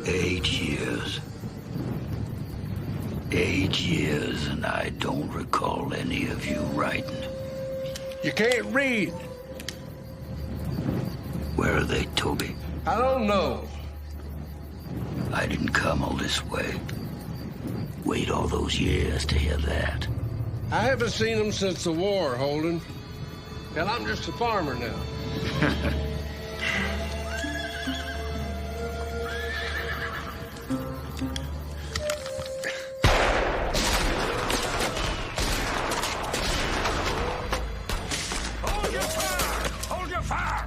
8 years. 8 years, and I don't recall any of you writing. You can't read. Where are they, Toby? I don't know. I didn't come all this way. Wait all those years to hear that. I haven't seen them since the war, Holden. Hell, I'm just a farmer now. Hold your fire! Hold your fire!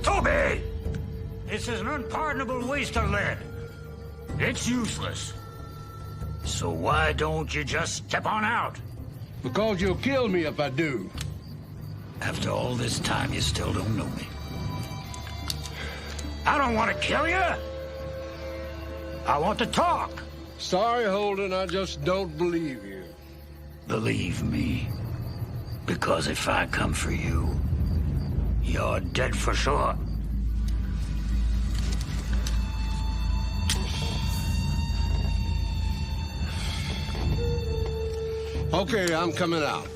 Toby! This is an unpardonable waste of lead. It's useless. So why don't you just step on out? Because you'll kill me if I do. After all this time, you still don't know me. I don't want to kill you. I want to talk. Sorry, Holden, I just don't believe you. Believe me. Because if I come for you, you're dead for sure. Okay, I'm coming out.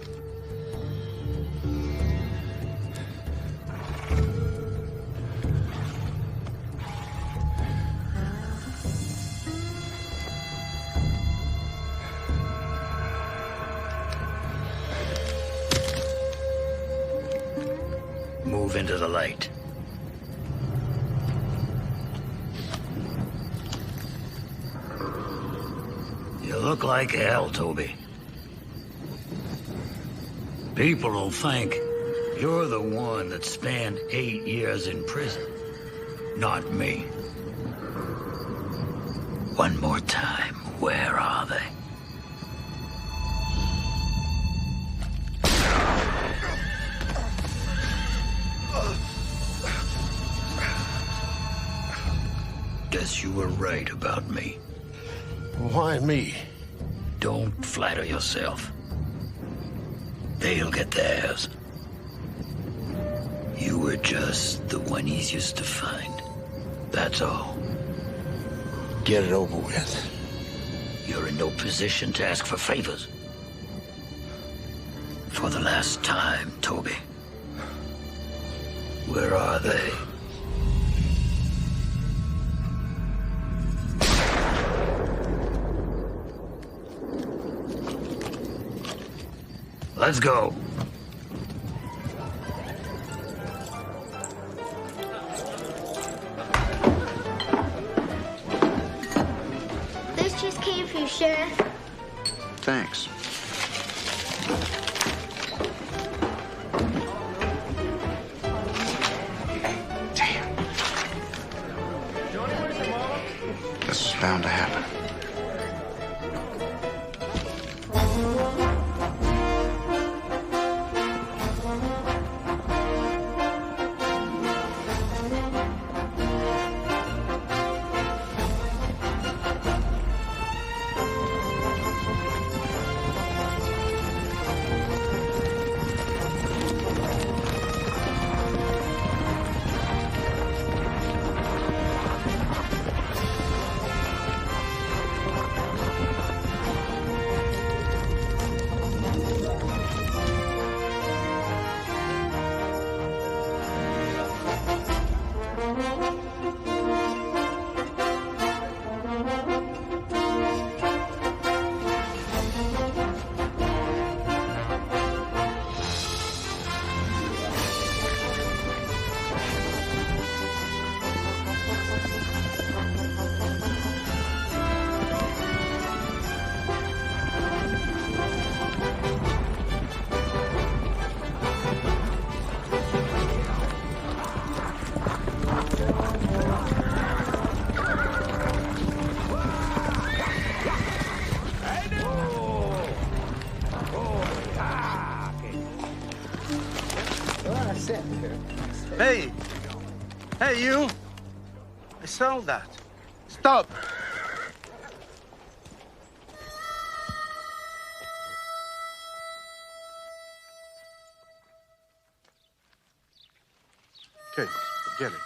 Move into the light. You look like hell, Toby. People will think you're the one that spent 8 years in prison, not me. One more time, where are they? Guess you were right about me. Why me? Don't flatter yourself. They'll get theirs. You were just the one easiest to find. That's all. Get it over with. You're in no position to ask for favors. For the last time, Toby. Where are they? Let's go. This just came for you, Sheriff. Thanks. Damn. This was bound to happen. Hey! Hey, you! I saw that. Stop! Okay, forget it.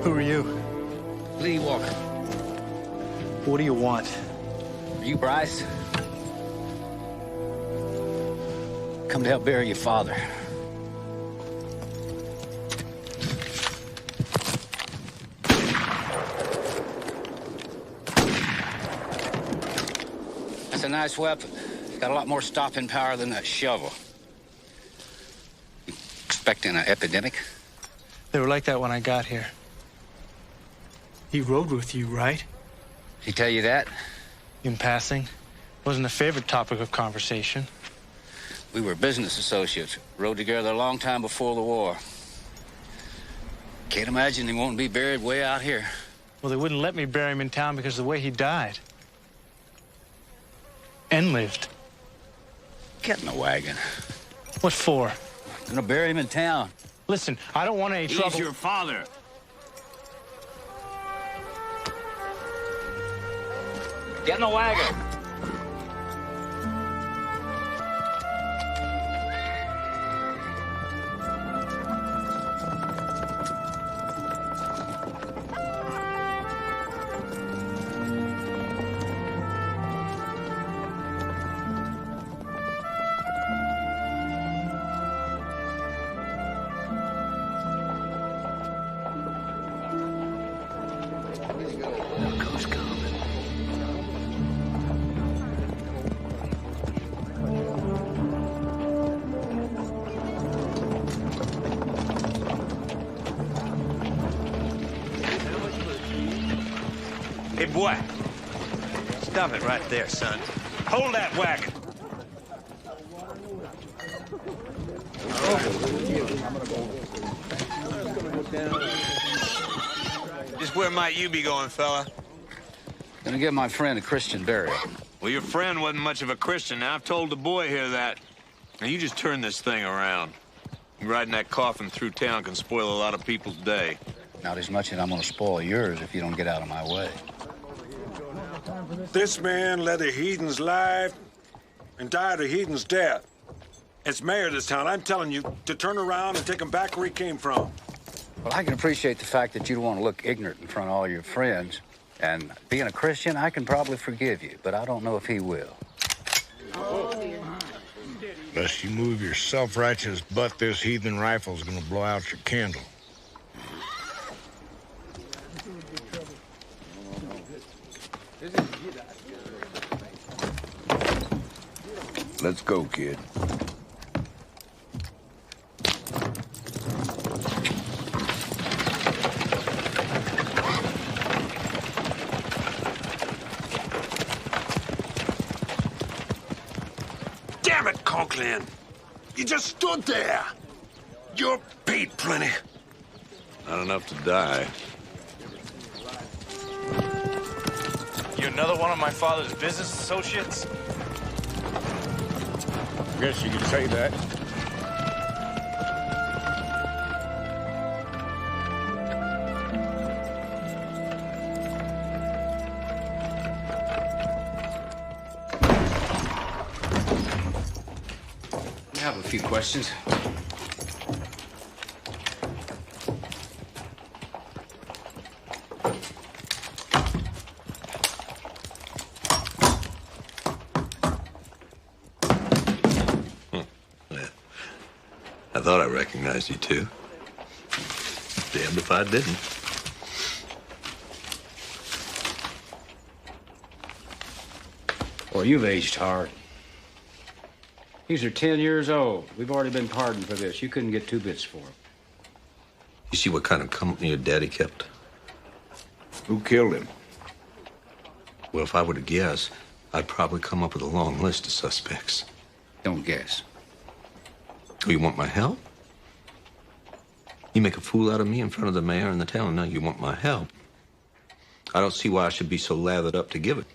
Who are you? Lee Walker. What do you want? Are you Bryce? Come to help bury your father. That's a nice weapon. It's got a lot more stopping power than that shovel. You expecting an epidemic? They were like that when I got here. He rode with you, right? He tell you that? In passing. Wasn't a favorite topic of conversation. We were business associates. Rode together a long time before the war. Can't imagine he won't be buried way out here. Well, they wouldn't let me bury him in town because of the way he died. And lived. Get in the wagon. What for? I'm gonna bury him in town. Listen, I don't want any trouble. He's your father. Get in the wagon. Hey, boy. Stop it right there, son. Hold that wagon. Just where might you be going, fella? Gonna give my friend a Christian burial. Well, your friend wasn't much of a Christian. Now, I've told the boy here that. Now, you just turn this thing around. Riding that coffin through town can spoil a lot of people's day. Not as much as I'm gonna spoil yours if you don't get out of my way. This man led a heathen's life and died a heathen's death. As mayor of this town, I'm telling you to turn around and take him back where he came from. Well, I can appreciate the fact that you don't want to look ignorant in front of all your friends. And being a Christian, I can probably forgive you, but I don't know if he will. Unless you move your self-righteous butt, this heathen rifle's gonna blow out your candle. Let's go, kid. Damn it, Conklin! You just stood there! You're paid plenty. Not enough to die. You another one of my father's business associates? Guess you could say that. I have a few questions. I thought I recognized you, too. Damned if I didn't. Well, you've aged hard. These are 10 years old. We've already been pardoned for this. You couldn't get 2 bits for them. You see what kind of company your daddy kept? Who killed him? Well, if I were to guess, I'd probably come up with a long list of suspects. Don't guess. Oh, you want my help? You make a fool out of me in front of the mayor and the town, and now you want my help. I don't see why I should be so lathered up to give it.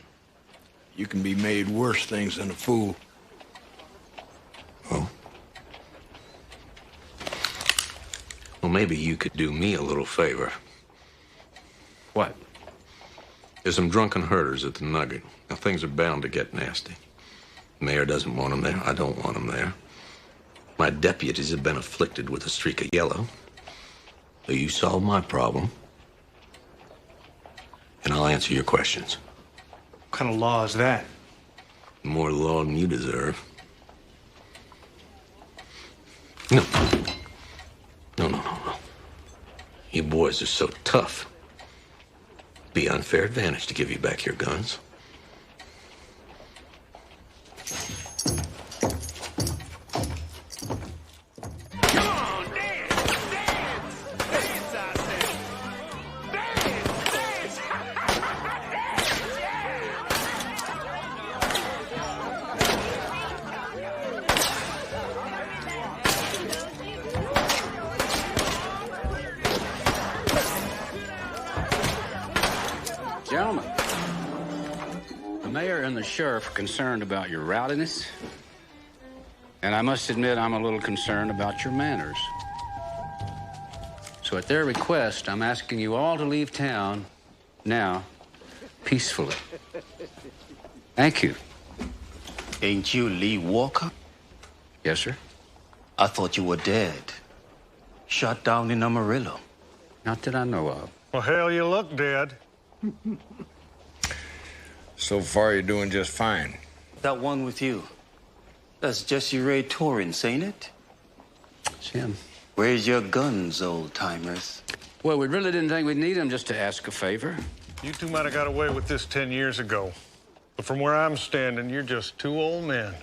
You can be made worse things than a fool. Oh? Well, maybe you could do me a little favor. What? There's some drunken herders at the Nugget. Now, things are bound to get nasty. The mayor doesn't want them there. I don't want them there. My deputies have been afflicted with a streak of yellow. So you solve my problem, I'll answer your questions. What kind of law is that? More law than you deserve. No. No. You boys are so tough. Be unfair advantage to give you back your guns. Gentlemen, the mayor and the sheriff are concerned about your rowdiness, and I must admit I'm a little concerned about your manners. So at their request, I'm asking you all to leave town now, peacefully. Thank you. Ain't you Lee Walker? Yes, sir. I thought you were dead. Shot down in Amarillo. Not that I know of. Well, hell, you look dead. So far, you're doing just fine. That one with you. That's Jesse Ray Torrance, ain't it? It's him. Where's your guns, old-timers? Well, we really didn't think we'd need them just to ask a favor. You two might have got away with this 10 years ago. But from where I'm standing, you're just two old men.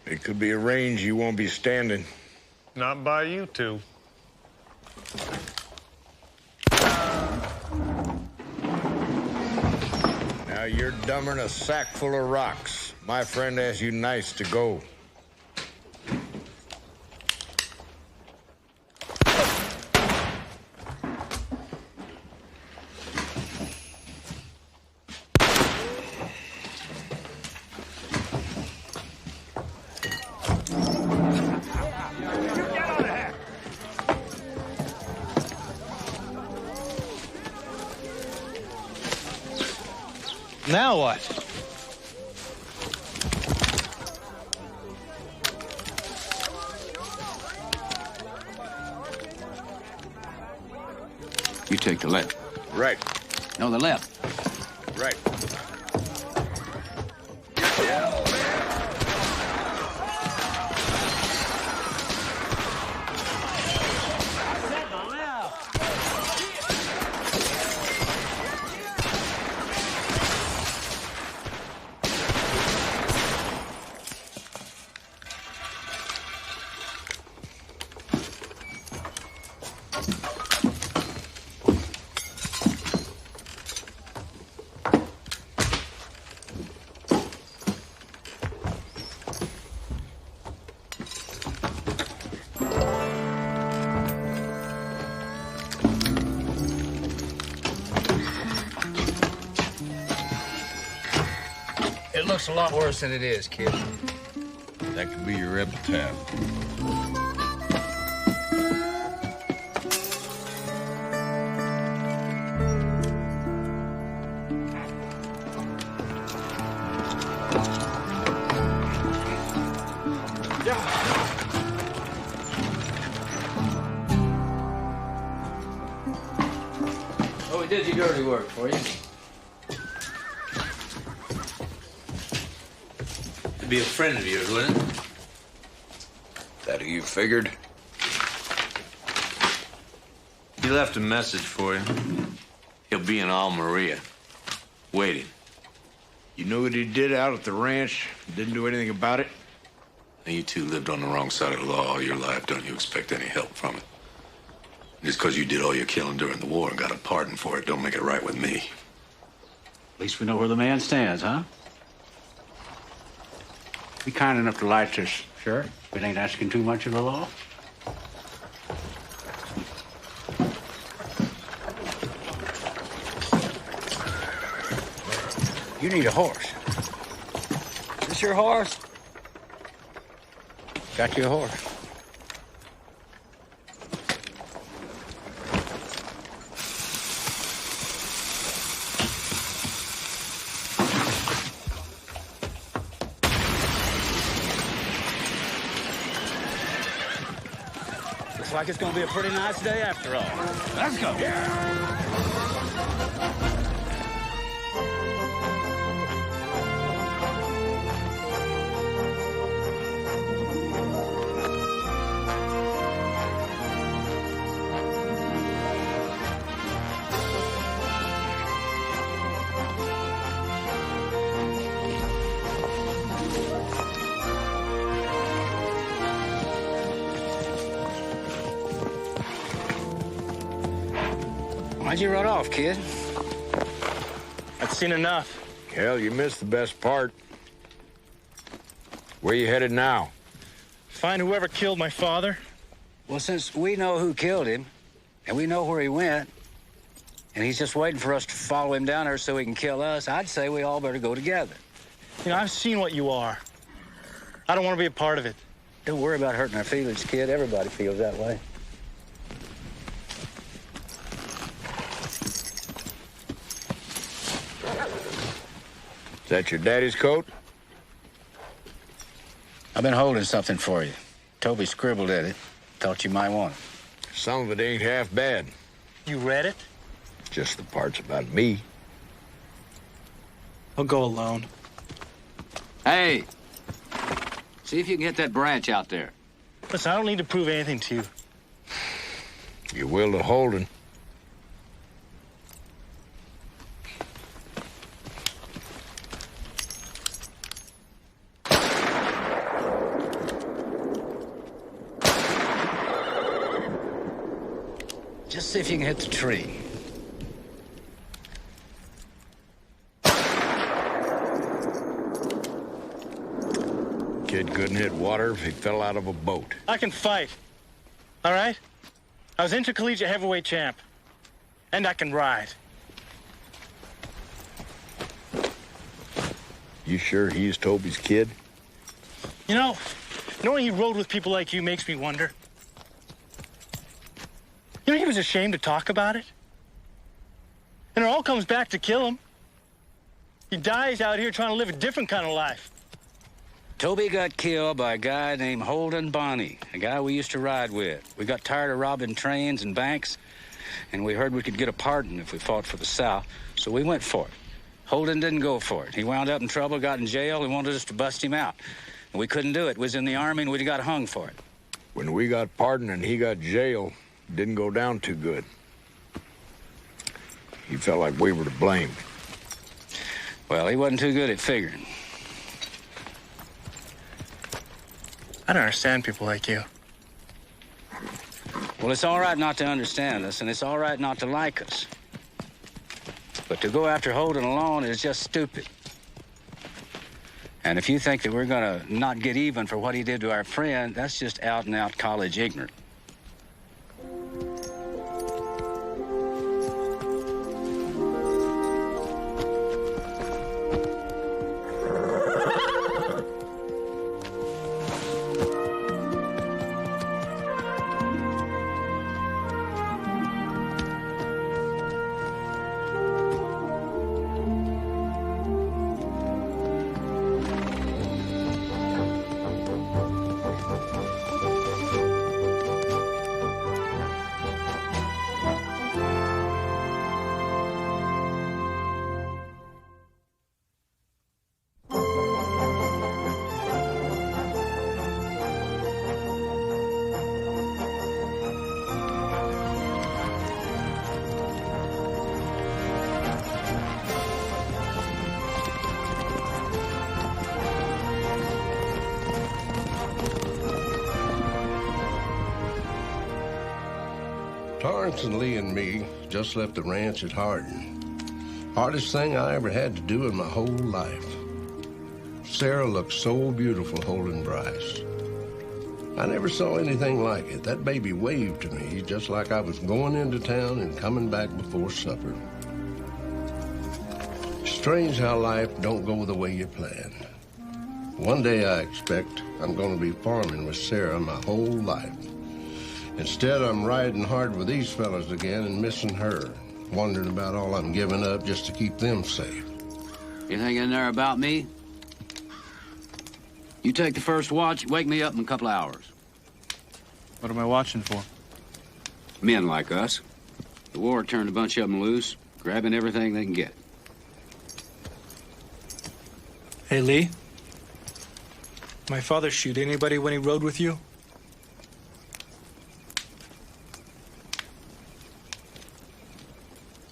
It could be arranged you won't be standing. Not by you two. Now you're dumber than a sack full of rocks. My friend asked you nice to go. Now what? You take the left. Right. No, the left. Right. It looks a lot worse than it is, kid. That could be your epitaph. Oh, we did your dirty work for you. To be a friend of yours, wouldn't it? That who you figured? He left a message for you. He'll be in Almeria, waiting. You know what he did out at the ranch? Didn't do anything about it? Now, you two lived on the wrong side of the law all your life. Don't you expect any help from it? Just because you did all your killing during the war and got a pardon for it, don't make it right with me. At least we know where the man stands, huh? Be kind enough to light this, sure. It ain't asking too much of the law. You need a horse. Is this your horse? Got you a horse. Looks like it's gonna be a pretty nice day after all. Let's go. Why'd you run off, kid? I've seen enough. Hell, you missed the best part. Where you headed now? Find whoever killed my father. Well, since we know who killed him, and we know where he went, and he's just waiting for us to follow him down there so he can kill us, I'd say we all better go together. You know, I've seen what you are. I don't want to be a part of it. Don't worry about hurting our feelings, kid. Everybody feels that way. Is that your daddy's coat? I've been holding something for you. Toby scribbled at it. Thought you might want it. Some of it ain't half bad. You read it? Just the parts about me. I'll go alone. Hey! See if you can hit that branch out there. Listen, I don't need to prove anything to you. You will to Holden. Just see if you can hit the tree. Kid couldn't hit water if he fell out of a boat. I can fight. All right? I was intercollegiate heavyweight champ. And I can ride. You sure he's Toby's kid? You know, knowing he rode with people like you makes me wonder. You know, he was ashamed to talk about it. And it all comes back to kill him. He dies out here trying to live a different kind of life. Toby got killed by a guy named Holden Bonney, a guy we used to ride with. We got tired of robbing trains and banks, and we heard we could get a pardon if we fought for the South, so we went for it. Holden didn't go for it. He wound up in trouble, got in jail, and wanted us to bust him out. And we couldn't do it. We was in the Army, and we got hung for it. When we got pardoned and he got jail, it didn't go down too good. He felt like we were to blame. Well, he wasn't too good at figuring. I don't understand people like you. Well, it's all right not to understand us, and it's all right not to like us. But to go after Holden alone is just stupid. And if you think that we're gonna not get even for what he did to our friend, that's just out-and-out college ignorant. Torrance and Lee and me just left the ranch at Hardin. Hardest thing I ever had to do in my whole life. Sarah looked so beautiful holding Bryce. I never saw anything like it. That baby waved to me just like I was going into town and coming back before supper. Strange how life don't go the way you plan. One day I expect I'm going to be farming with Sarah my whole life. Instead, I'm riding hard with these fellas again and missing her, wondering about all I'm giving up just to keep them safe. Anything in there about me? You take the first watch, wake me up in a couple of hours. What am I watching for? Men like us. The war turned a bunch of them loose, grabbing everything they can get. Hey, Lee. My father shoot anybody when he rode with you?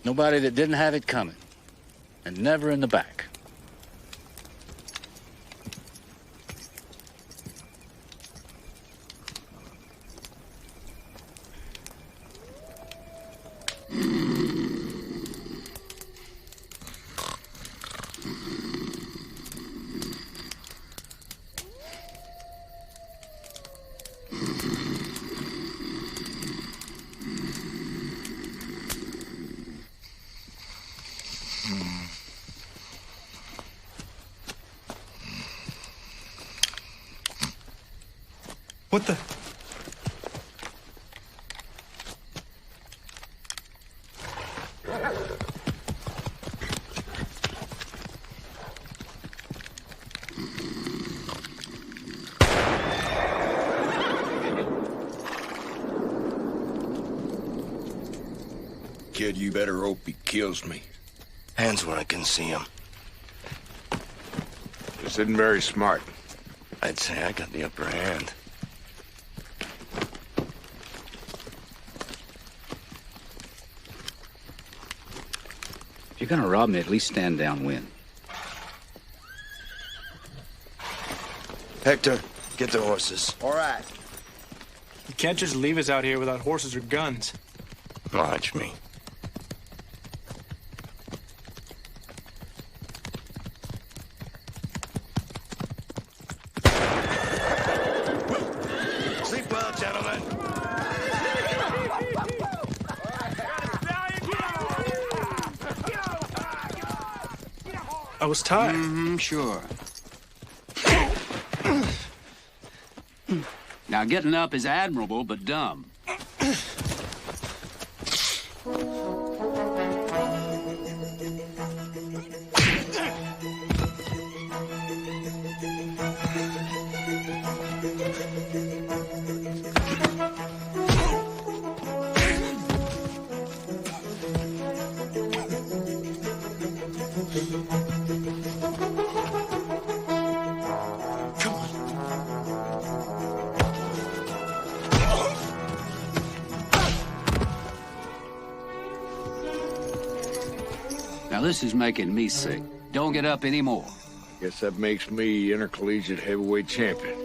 Nobody that didn't have it coming, and never in the back. What the? Kid, you better hope he kills me. Hands where I can see him. This isn't very smart. I'd say I got the upper hand. If you're gonna rob me, at least stand downwind. Hector, get the horses. All right. You can't just leave us out here without horses or guns. Watch me. Sleep well, gentlemen. I was tired. Mm-hmm, sure. Now, getting up is admirable, but dumb. Now, this is making me sick. Don't get up anymore. Guess that makes me intercollegiate heavyweight champion.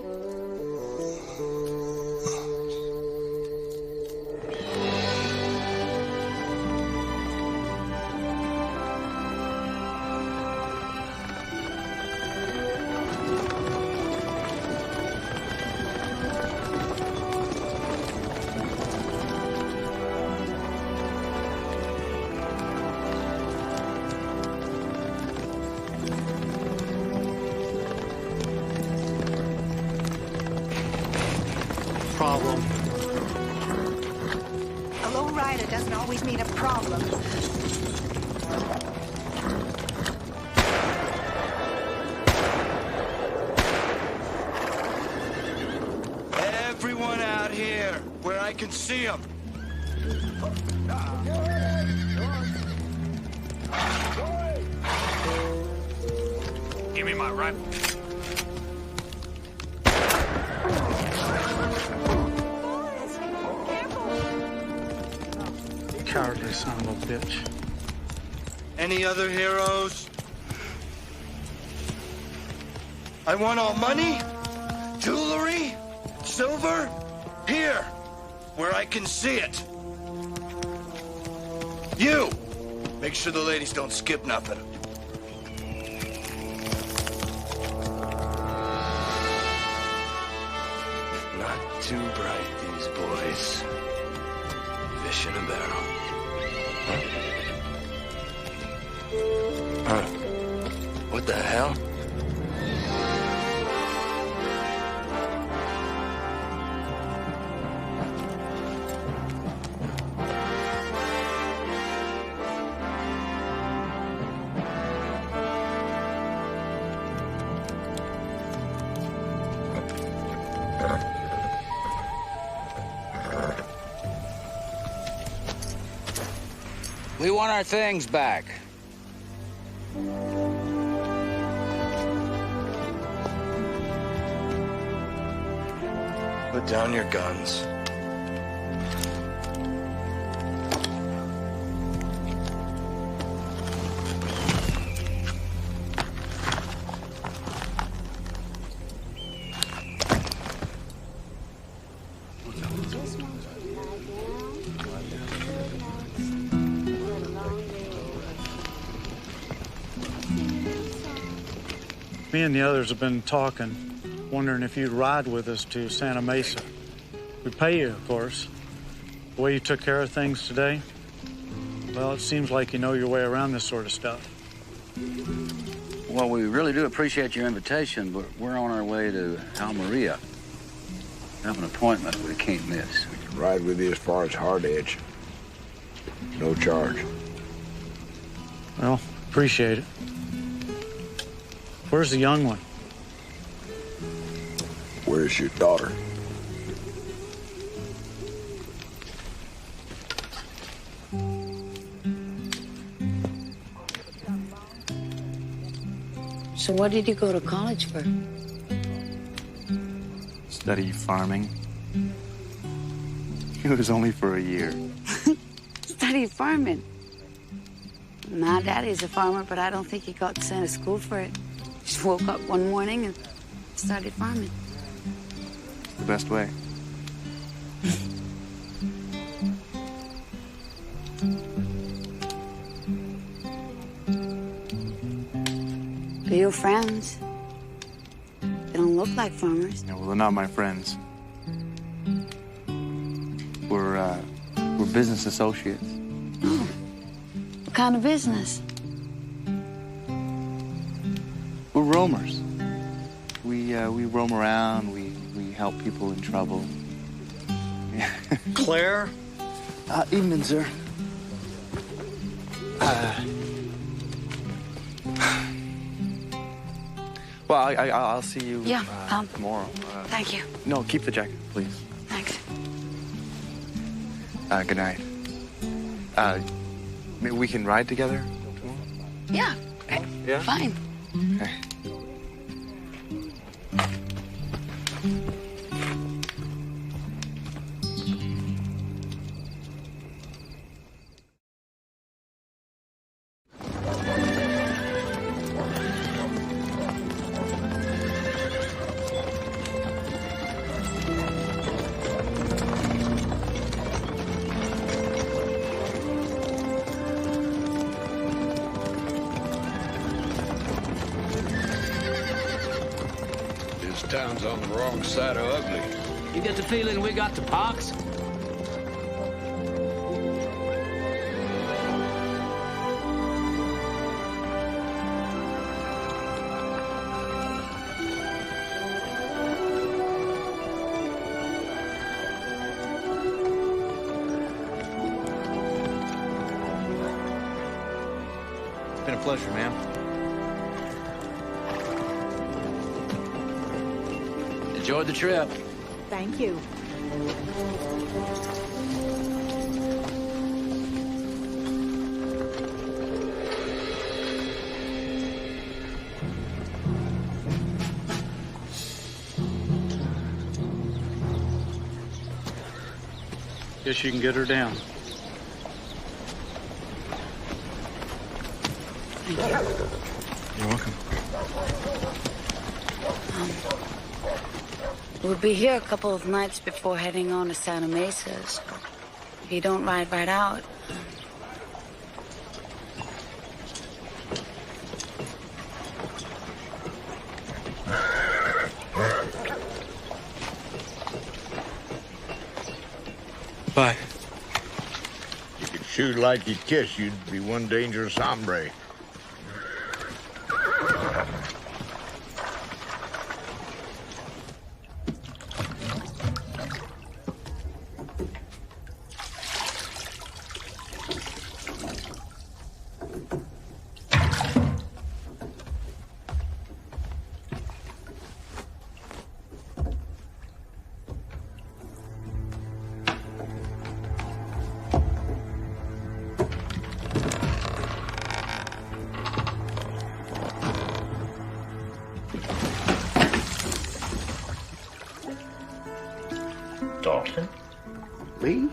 Problem. A low rider doesn't always mean a problem. Everyone out here, where I can see them. Give me my rifle. Cowardly son of a bitch. Any other heroes? I want all money, jewelry, silver, here, where I can see it. You, make sure the ladies don't skip nothing. Not too bright, these boys. Fish in a barrel. Huh? What the hell? We want our things back. Put down your guns. Me and the others have been talking, wondering if you'd ride with us to Santa Mesa. We'd pay you, of course. The way you took care of things today, well, it seems like you know your way around this sort of stuff. Well, we really do appreciate your invitation, but we're on our way to Almeria. I have an appointment we can't miss. We can ride with you as far as Hard Edge. No charge. Well, appreciate it. Where's the young one? Where's your daughter? So what did you go to college for? Study farming. It was only for a year. Study farming. My daddy's a farmer, but I don't think he got sent to school for it. Just woke up one morning and started farming. The best way. Are your friends? They don't look like farmers. Yeah, well, they're not my friends. We're business associates. Oh. What kind of business? We're roamers. We roam around. We help people in trouble. Claire? Evening, sir. Well, I'll see you tomorrow. Thank you. No, keep the jacket, please. Thanks. Good night. Maybe we can ride together tomorrow? Yeah. Yeah? Fine. Okay. Town's on the wrong side of ugly. You get the feeling we got the pox? It's been a pleasure, ma'am. Enjoyed the trip. Thank you. Guess you can get her down. Thank you. You're welcome. We'll be here a couple of nights before heading on to Santa Mesa, so if you don't ride right out. Bye. You could shoot like you kiss, you'd be one dangerous hombre. Dalton? Me?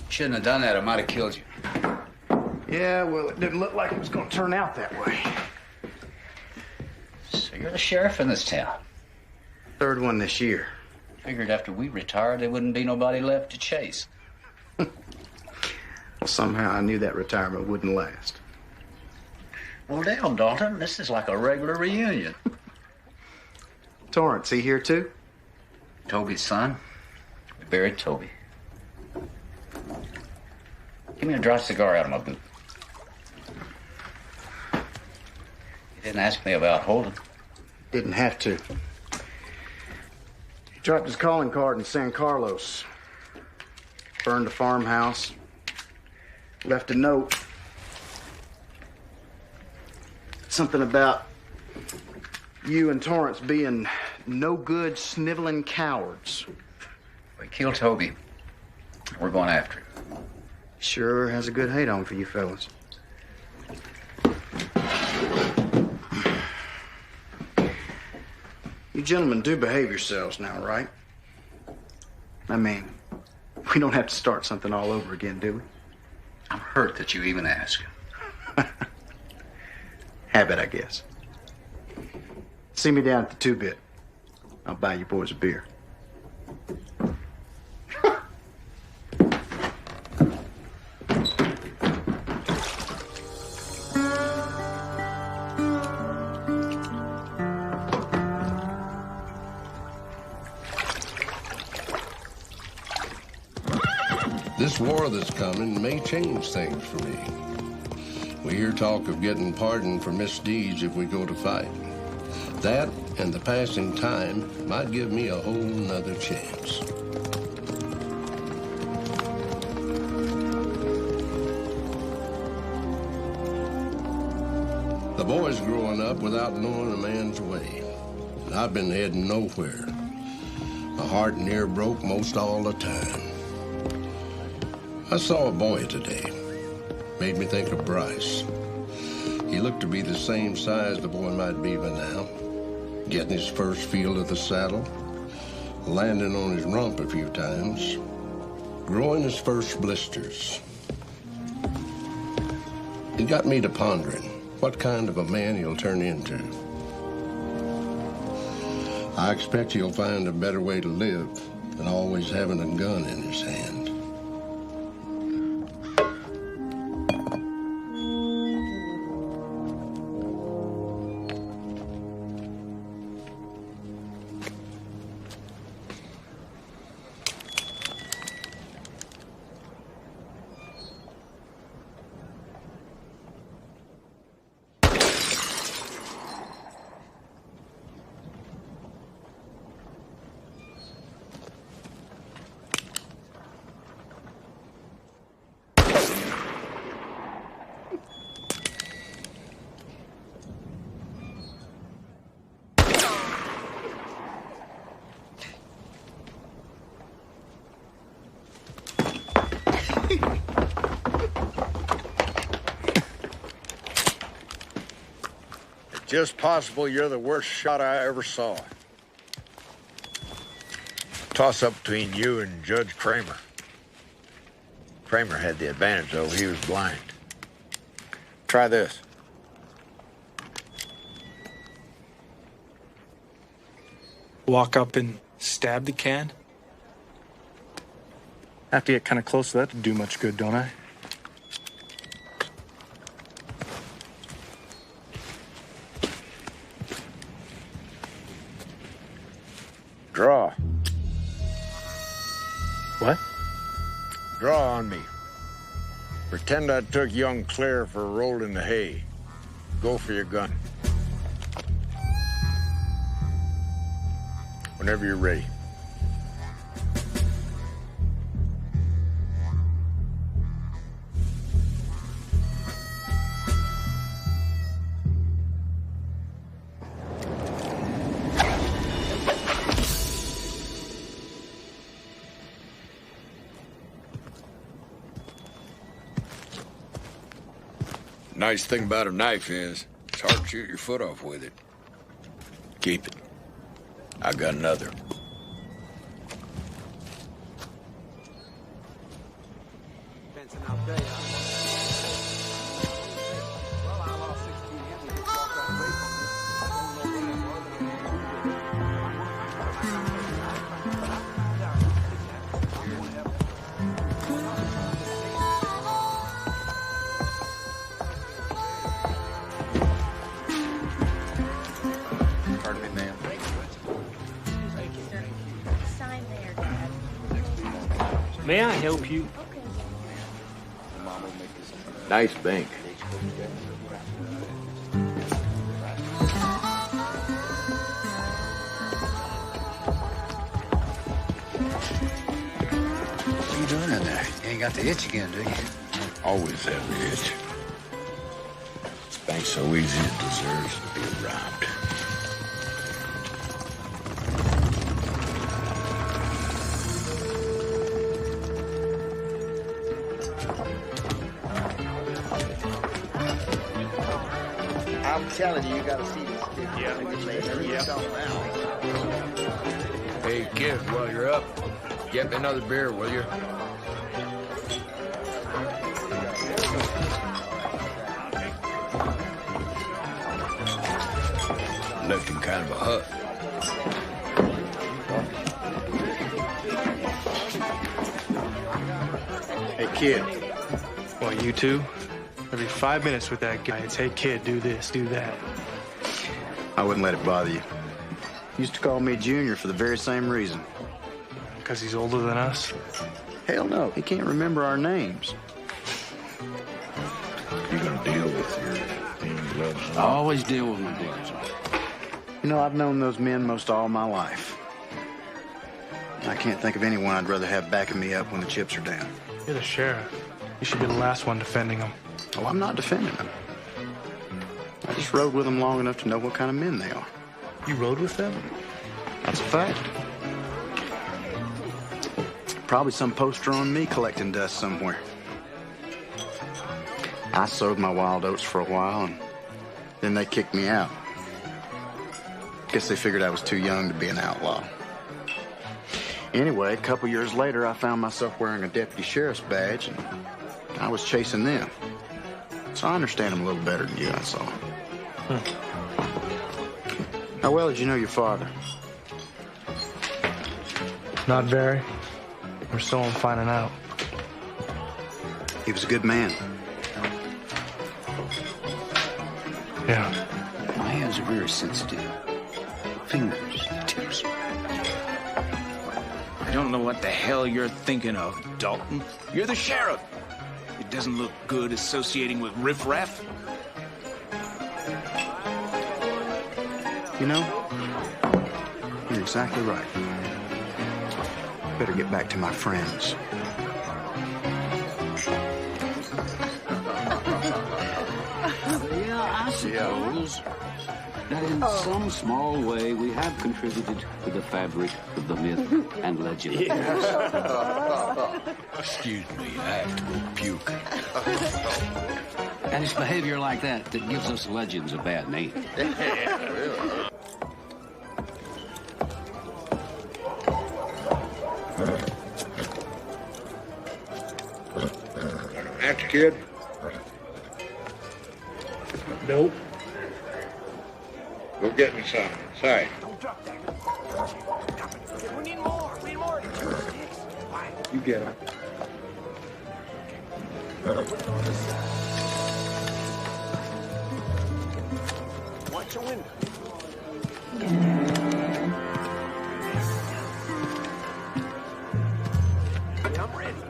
Shouldn't have done that. I might have killed you. Yeah, well, it didn't look like it was going to turn out that way. So you're the sheriff in this town? Third one this year. Figured after we retired, there wouldn't be nobody left to chase. Well, somehow I knew that retirement wouldn't last. Well, damn, Dalton, this is like a regular reunion. Torrance, he here too? Toby's son. We buried Toby. Give me a dry cigar out of my boot. You didn't ask me about Holden. Didn't have to. Dropped his calling card in San Carlos. Burned a farmhouse. Left a note. Something about you and Torrance being no good, sniveling cowards. We killed Toby. We're going after him. Sure has a good hate on for you fellas. You gentlemen do behave yourselves now, right? I mean, we don't have to start something all over again, do we? I'm hurt that you even ask. Habit, I guess. See me down at the two-bit. I'll buy you boys a beer. This war that's coming may change things for me. We hear talk of getting pardoned for misdeeds if we go to fight. That and the passing time might give me a whole nother chance. The boy's growing up without knowing a man's way. And I've been heading nowhere. My heart near broke most all the time. I saw a boy today. Made me think of Bryce. He looked to be the same size the boy might be by now. Getting his first feel of the saddle. Landing on his rump a few times. Growing his first blisters. It got me to pondering what kind of a man he'll turn into. I expect he'll find a better way to live than always having a gun in his hand. Just possible you're the worst shot I ever saw. Toss-up between you and Judge Kramer. Kramer had the advantage, though. He was blind. Try this. Walk up and stab the can? Have to get kind of close to that to do much good, don't I? Draw. What? Draw on me. Pretend I took young Claire for a roll in the hay. Go for your gun. Whenever you're ready. Nice thing about a knife is, it's hard to shoot your foot off with it. Keep it. I got another. May I help you? Nice bank. you doing in there? You ain't got the itch again, do you? Always have the itch. This bank's so easy it deserves to be robbed. I'm telling you, you gotta see this kid. Hey, kid, while you're up, get me another beer, will you? Left him kind of a hut. Hey, kid. Well, you two? Every 5 minutes with that guy, it's, hey, kid, do this, do that. I wouldn't let it bother you. He used to call me Junior for the very same reason. Because he's older than us? Hell no, he can't remember our names. You gonna deal with your team gloves? I always deal with my gloves. You know, I've known those men most all my life. I can't think of anyone I'd rather have backing me up when the chips are down. You're the sheriff. You should be the last one defending them. Oh, I'm not defending them. I just rode with them long enough to know what kind of men they are. You rode with them? That's a fact. Probably some poster on me collecting dust somewhere. I sowed my wild oats for a while, and then they kicked me out. Guess they figured I was too young to be an outlaw. Anyway, a couple years later, I found myself wearing a deputy sheriff's badge, and I was chasing them. So I understand them a little better than you, I saw. How well did you know your father? Not very. We're still on finding out. He was a good man. Yeah. My hands are very sensitive. Fingers, tips. I don't know what the hell you're thinking of, Dalton. You're the sheriff. It doesn't look good associating with riffraff. You know, you're exactly right. Better get back to my friends. Yeah, I suppose that in some small way we have contributed to the fabric of the myth and legend. Excuse me, I have to go puke. And it's behavior like that that gives us legends a bad name. After kid? Nope. Go get me some. Sorry. We need more. We need more. You get him. Watch your window. Yeah, I'm ready.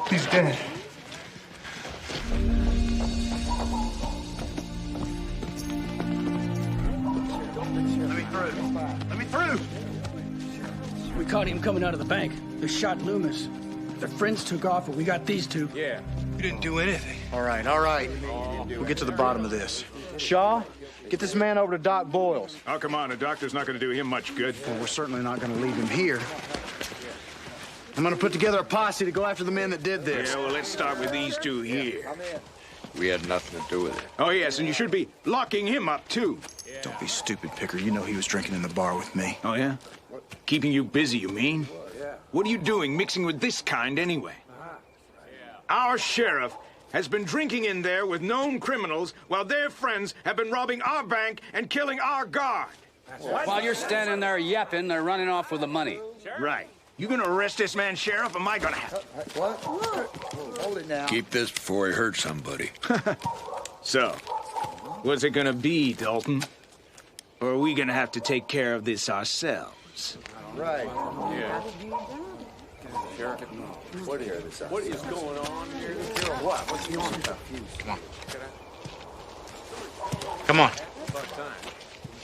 He's dead. Let me through. We caught him coming out of the bank. They shot Loomis. Their friends took off, but we got these two. Yeah. You didn't do anything. All right, all right. We'll get to the bottom of this. Shaw, get this man over to Doc Boyle's. Oh, come on. A doctor's not going to do him much good. Well, we're certainly not going to leave him here. I'm going to put together a posse to go after the men that did this. Yeah, well, let's start with these two here. We had nothing to do with it. Oh, yes, and you should be locking him up, too. Don't be stupid, Picker. You know he was drinking in the bar with me. Oh, yeah? Keeping you busy, you mean? What are you doing mixing with this kind, anyway? Our sheriff has been drinking in there with known criminals while their friends have been robbing our bank and killing our guard. While you're standing there yapping, they're running off with the money. Right. You gonna arrest this man, Sheriff, or am I gonna have to? What? Hold it now. Keep this before he hurts somebody. So, what's it gonna be, Dalton? Or are we gonna have to take care of this ourselves? Right. Yeah. Sheriff, what here? What is going on here? What? What's going on? Come on. Come on.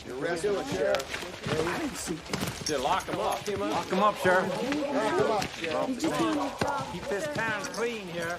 You're arrested, Sheriff. Yeah, lock him up. Lock him up, Sheriff. Lock him up, Sheriff. Keep this town clean here.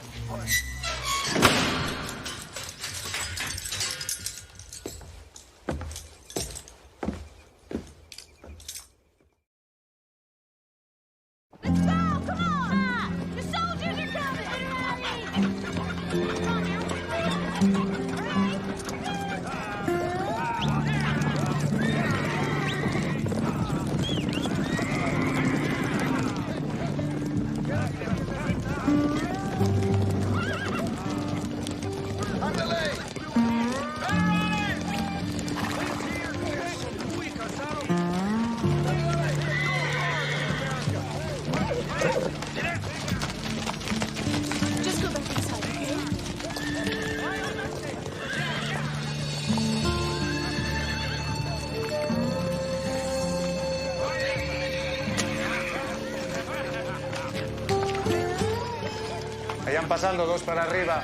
Vayan pasando dos para arriba.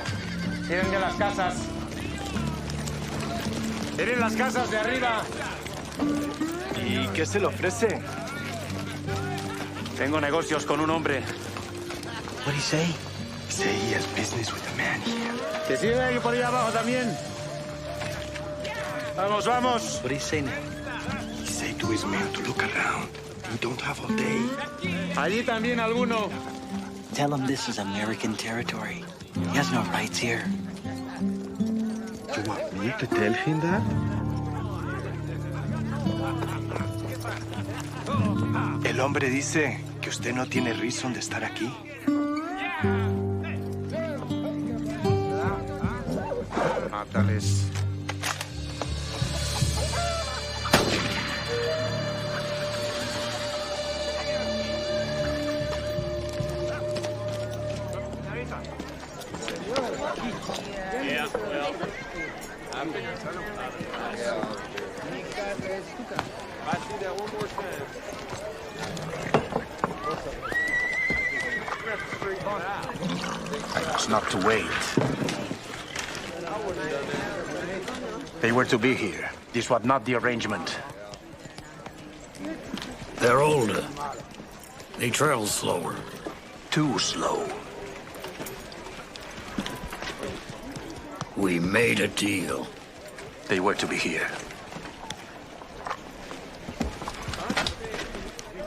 Tienen de las casas. Tienen las casas de arriba. ¿Y qué se le ofrece? Tengo negocios con un hombre. What did he say? He said he has business with a man here. Que siga ahí por ahí abajo también. Vamos, vamos. What did he say now? He said to his men to look around. We don't have all day. Allí también alguno. Tell him this is American territory. He has no rights here. You want me to tell him that? El hombre dice que usted no tiene razón de estar aquí. Mátales. Yeah, well, I see that one more time. I was not to wait. They were to be here. This was not the arrangement. They're older. They travel slower. Too slow. We made a deal. They were to be here.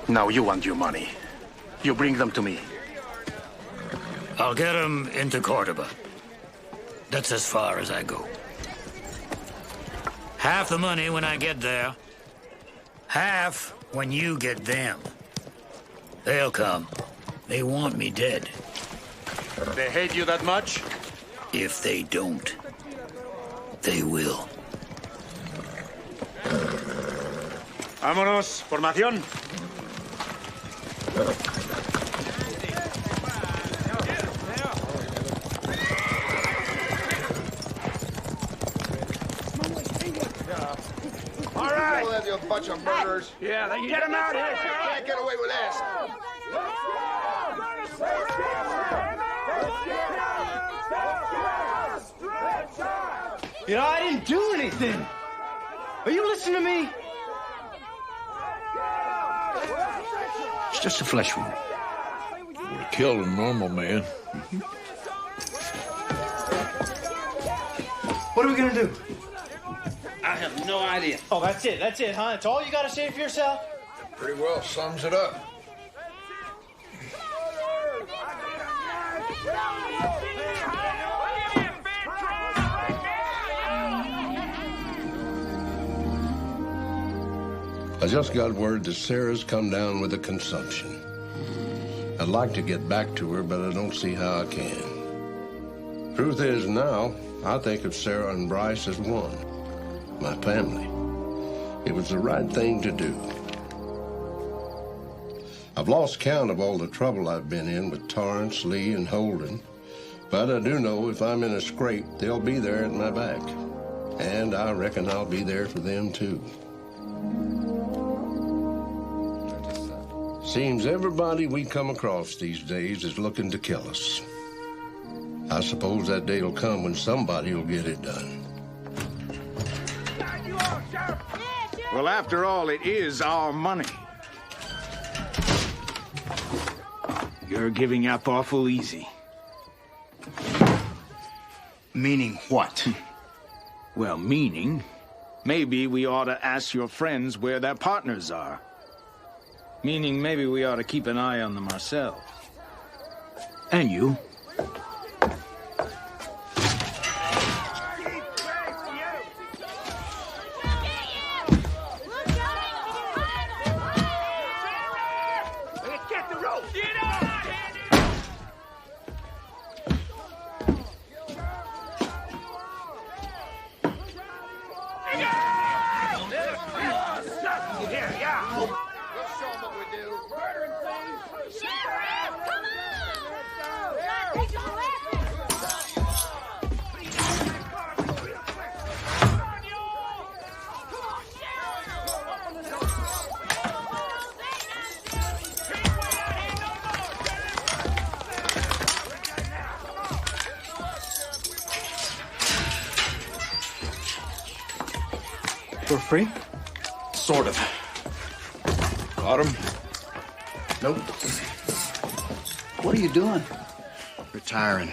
Now you want your money. You bring them to me. I'll get them into Cordoba. That's as far as I go. Half the money when I get there. Half when you get them. They'll come. They want me dead. They hate you that much? If they don't, they will. Vámonos, formación. All right. We'll have you a bunch of murderers. Yeah, they Get them out of here. You can't get away with this. You know, I didn't do anything. Are you listening to me? It's just a flesh wound. Would have killed a normal man. What are we gonna do? I have no idea. Oh, that's it, huh? That's all you gotta say for yourself? Pretty well sums it up. I just got word that Sarah's come down with a consumption. I'd like to get back to her, but I don't see how I can. Truth is, now, I think of Sarah and Bryce as one. My family. It was the right thing to do. I've lost count of all the trouble I've been in with Torrance, Lee, and Holden. But I do know if I'm in a scrape, they'll be there at my back. And I reckon I'll be there for them, too. Seems everybody we come across these days is looking to kill us. I suppose that day will come when somebody will get it done. Well, after all, it is our money. You're giving up awful easy. Meaning what? Well, meaning, maybe we ought to ask your friends where their partners are. Meaning, maybe we ought to keep an eye on them ourselves. And you. For free? Sort of. Got him? Nope. What are you doing? Retiring.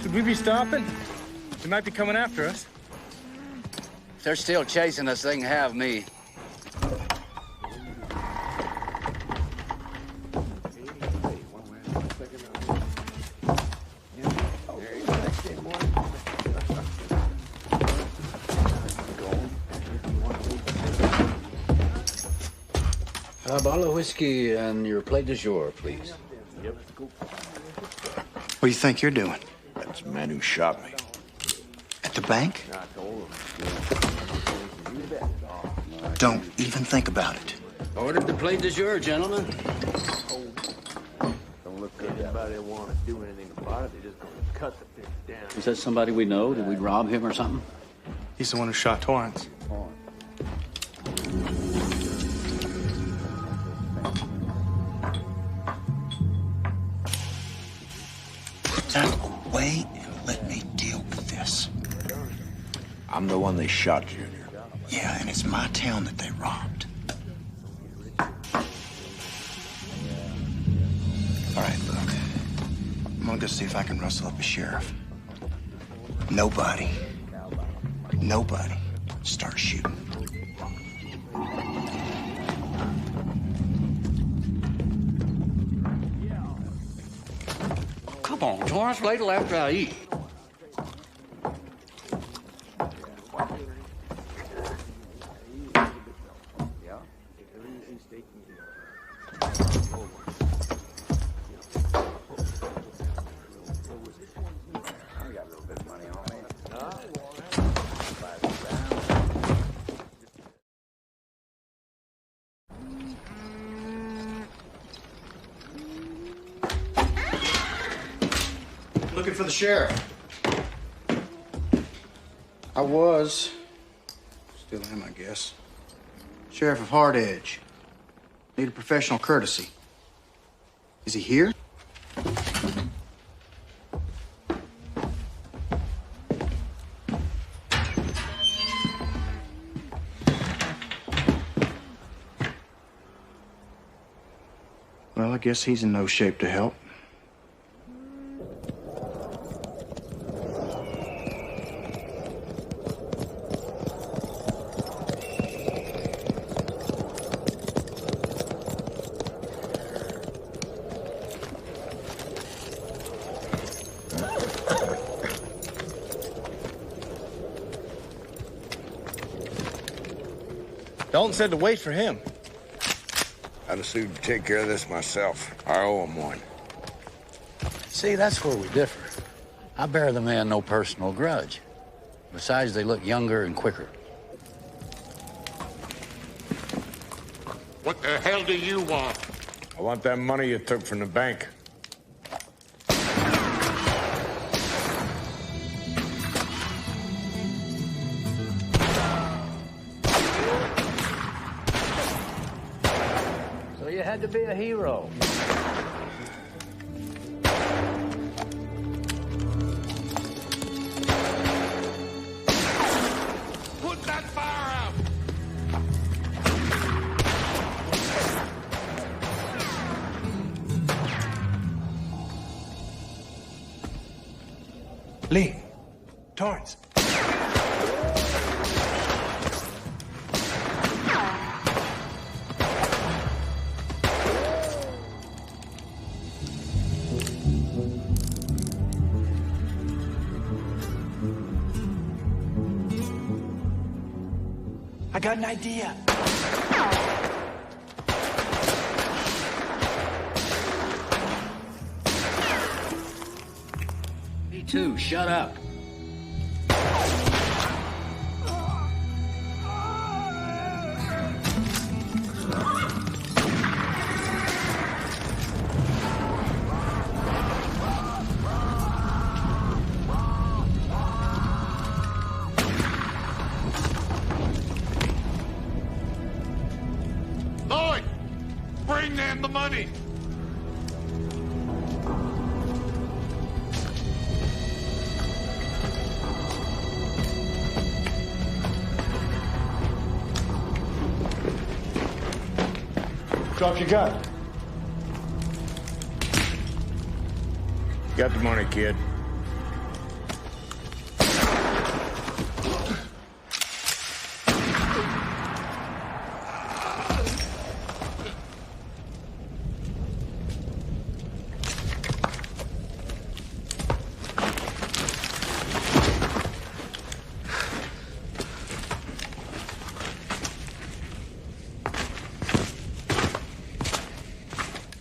Should we be stopping? They might be coming after us. If they're still chasing us, they can have me. A bottle of whiskey and your plate du jour, please. Yep. What do you think you're doing? That's the man who shot me. At the bank? Don't even think about it. Ordered the plate du jour, gentlemen. Don't look good. Anybody want to do anything about it, they're just going to cut the fish down. Is that somebody we know? Did we rob him or something? He's the one who shot Torrance. Put that away and let me deal with this. I'm the one they shot, Junior. Yeah, and it's my town that they robbed. All right, look. I'm gonna go see if I can rustle up a sheriff. Nobody start shooting. Come on, Torrance, wait till after I eat. Looking for the sheriff. I was. Still am, I guess. Sheriff of Hard Edge. Need a professional courtesy. Is he here? Well, I guess he's in no shape to help. Dalton said to wait for him. I'd as soon take care of this myself. I owe him one. See, that's where we differ. I bear the man no personal grudge. Besides, they look younger and quicker. What the hell do you want? I want that money you took from the bank. So you had to be a hero. Put that fire out! Lee. Torrance. I got an idea. Me too, shut up. Lloyd! Bring them the money! Drop your gun. Got the money, kid.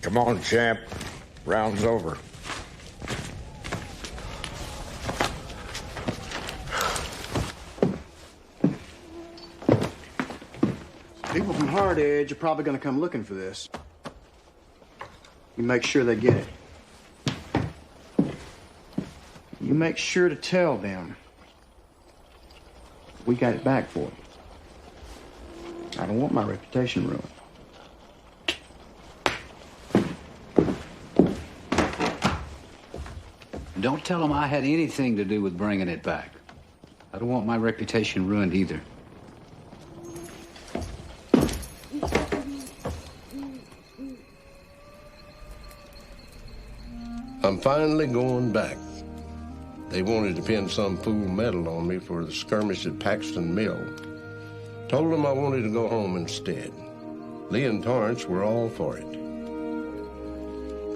Come on, champ. Round's over. People from Hard Edge are probably going to come looking for this. You make sure they get it. You make sure to tell them we got it back for them. I don't want my reputation ruined. Don't tell them I had anything to do with bringing it back. I don't want my reputation ruined either. I'm finally going back. They wanted to pin some fool medal on me for the skirmish at Paxton Mill. Told them I wanted to go home instead. Lee and Torrance were all for it.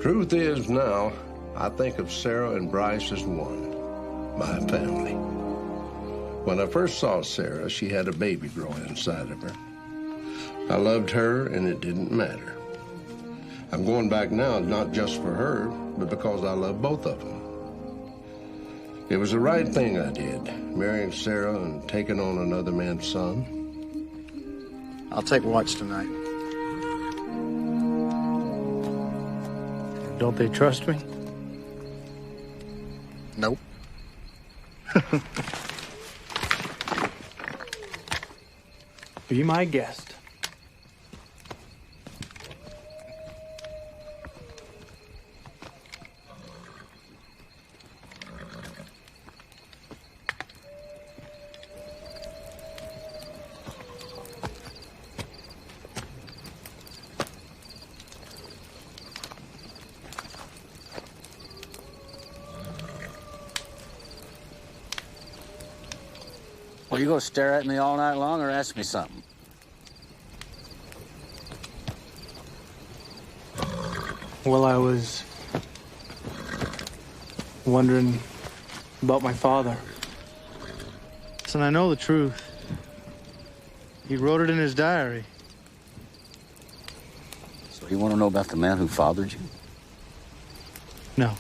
Truth is now, I think of Sarah and Bryce as one, my family. When I first saw Sarah, she had a baby growing inside of her. I loved her, and it didn't matter. I'm going back now not just for her, but because I love both of them. It was the right thing I did, marrying Sarah and taking on another man's son. I'll take watch tonight. Don't they trust me? Nope. Be my guest. Well, you gonna stare at me all night long or ask me something? Well, I was wondering about my father. Listen, I know the truth. He wrote it in his diary. So you want to know about the man who fathered you? No.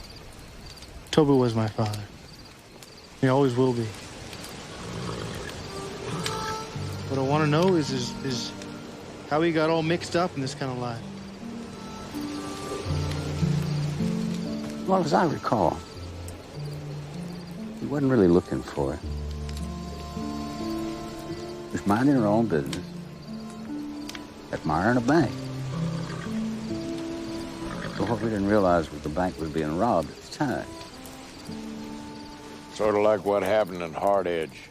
Toby was my father. He always will be. What I want to know is how he got all mixed up in this kind of life. Well, as I recall, he wasn't really looking for it. He was minding her own business, admiring a bank. So what we didn't realize was the bank was being robbed at the time. Sort of like what happened in Hard Edge.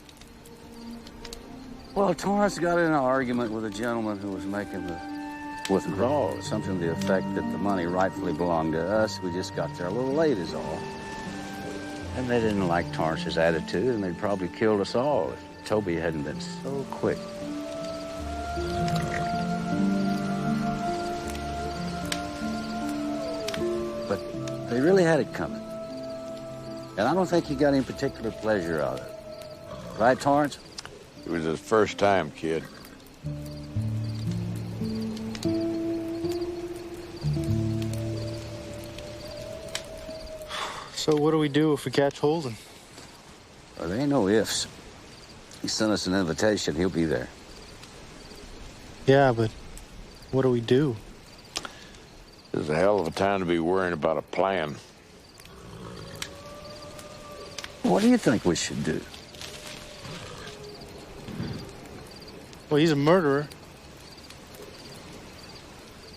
Well, Torrance got in an argument with a gentleman who was making the withdrawal, something to the effect that the money rightfully belonged to us. We just got there a little late is all. And they didn't like Torrance's attitude, and they'd probably killed us all if Toby hadn't been so quick. But they really had it coming. And I don't think he got any particular pleasure out of it. Right, Torrance? It was his first time, kid. So what do we do if we catch Holden? Well, there ain't no ifs. He sent us an invitation. He'll be there. Yeah, but what do we do? This is a hell of a time to be worrying about a plan. What do you think we should do? Well, he's a murderer.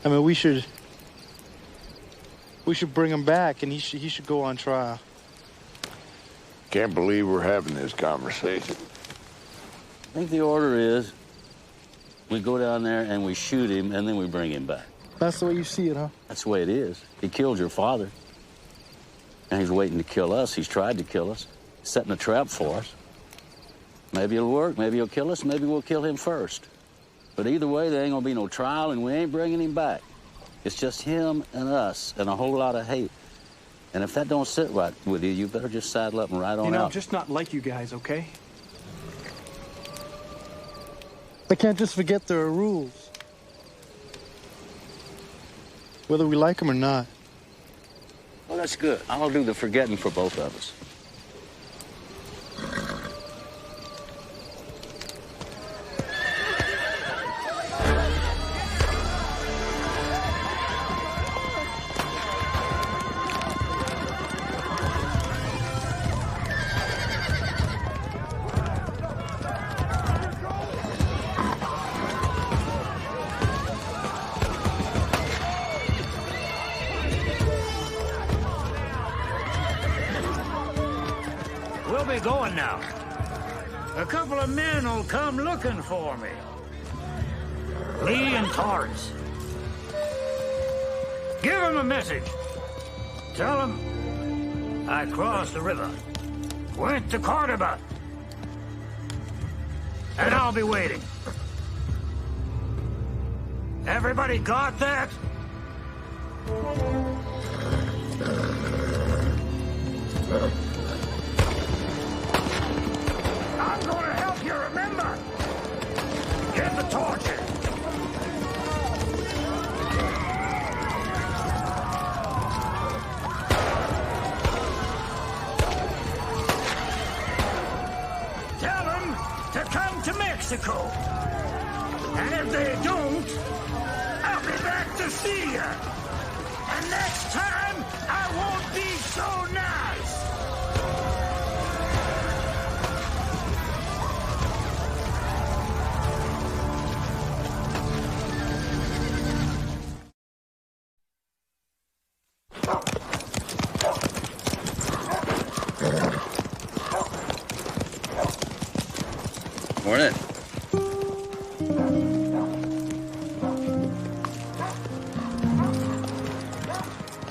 I mean, we should bring him back, and he should go on trial. Can't believe we're having this conversation. I think the order is we go down there and we shoot him, and then we bring him back. That's the way you see it, huh? That's the way it is. He killed your father, and he's waiting to kill us. He's tried to kill us, setting a trap for us. Maybe it'll work, maybe he'll kill us, maybe we'll kill him first. But either way, there ain't gonna be no trial, and we ain't bringing him back. It's just him and us and a whole lot of hate. And if that don't sit right with you, you better just saddle up and ride on out. I'm just not like you guys, okay? I can't just forget there are rules. Whether we like them or not. Well, that's good. I'll do the forgetting for both of us. Going now. A couple of men will come looking for me. Lee and Torrance. Give them a message. Tell them I crossed the river. went to Cordoba. And I'll be waiting. Everybody got that? I'm gonna help you remember. Get the torches. Tell them to come to Mexico. And if they don't, I'll be back to see you. And next time, I won't be so nice. Morning.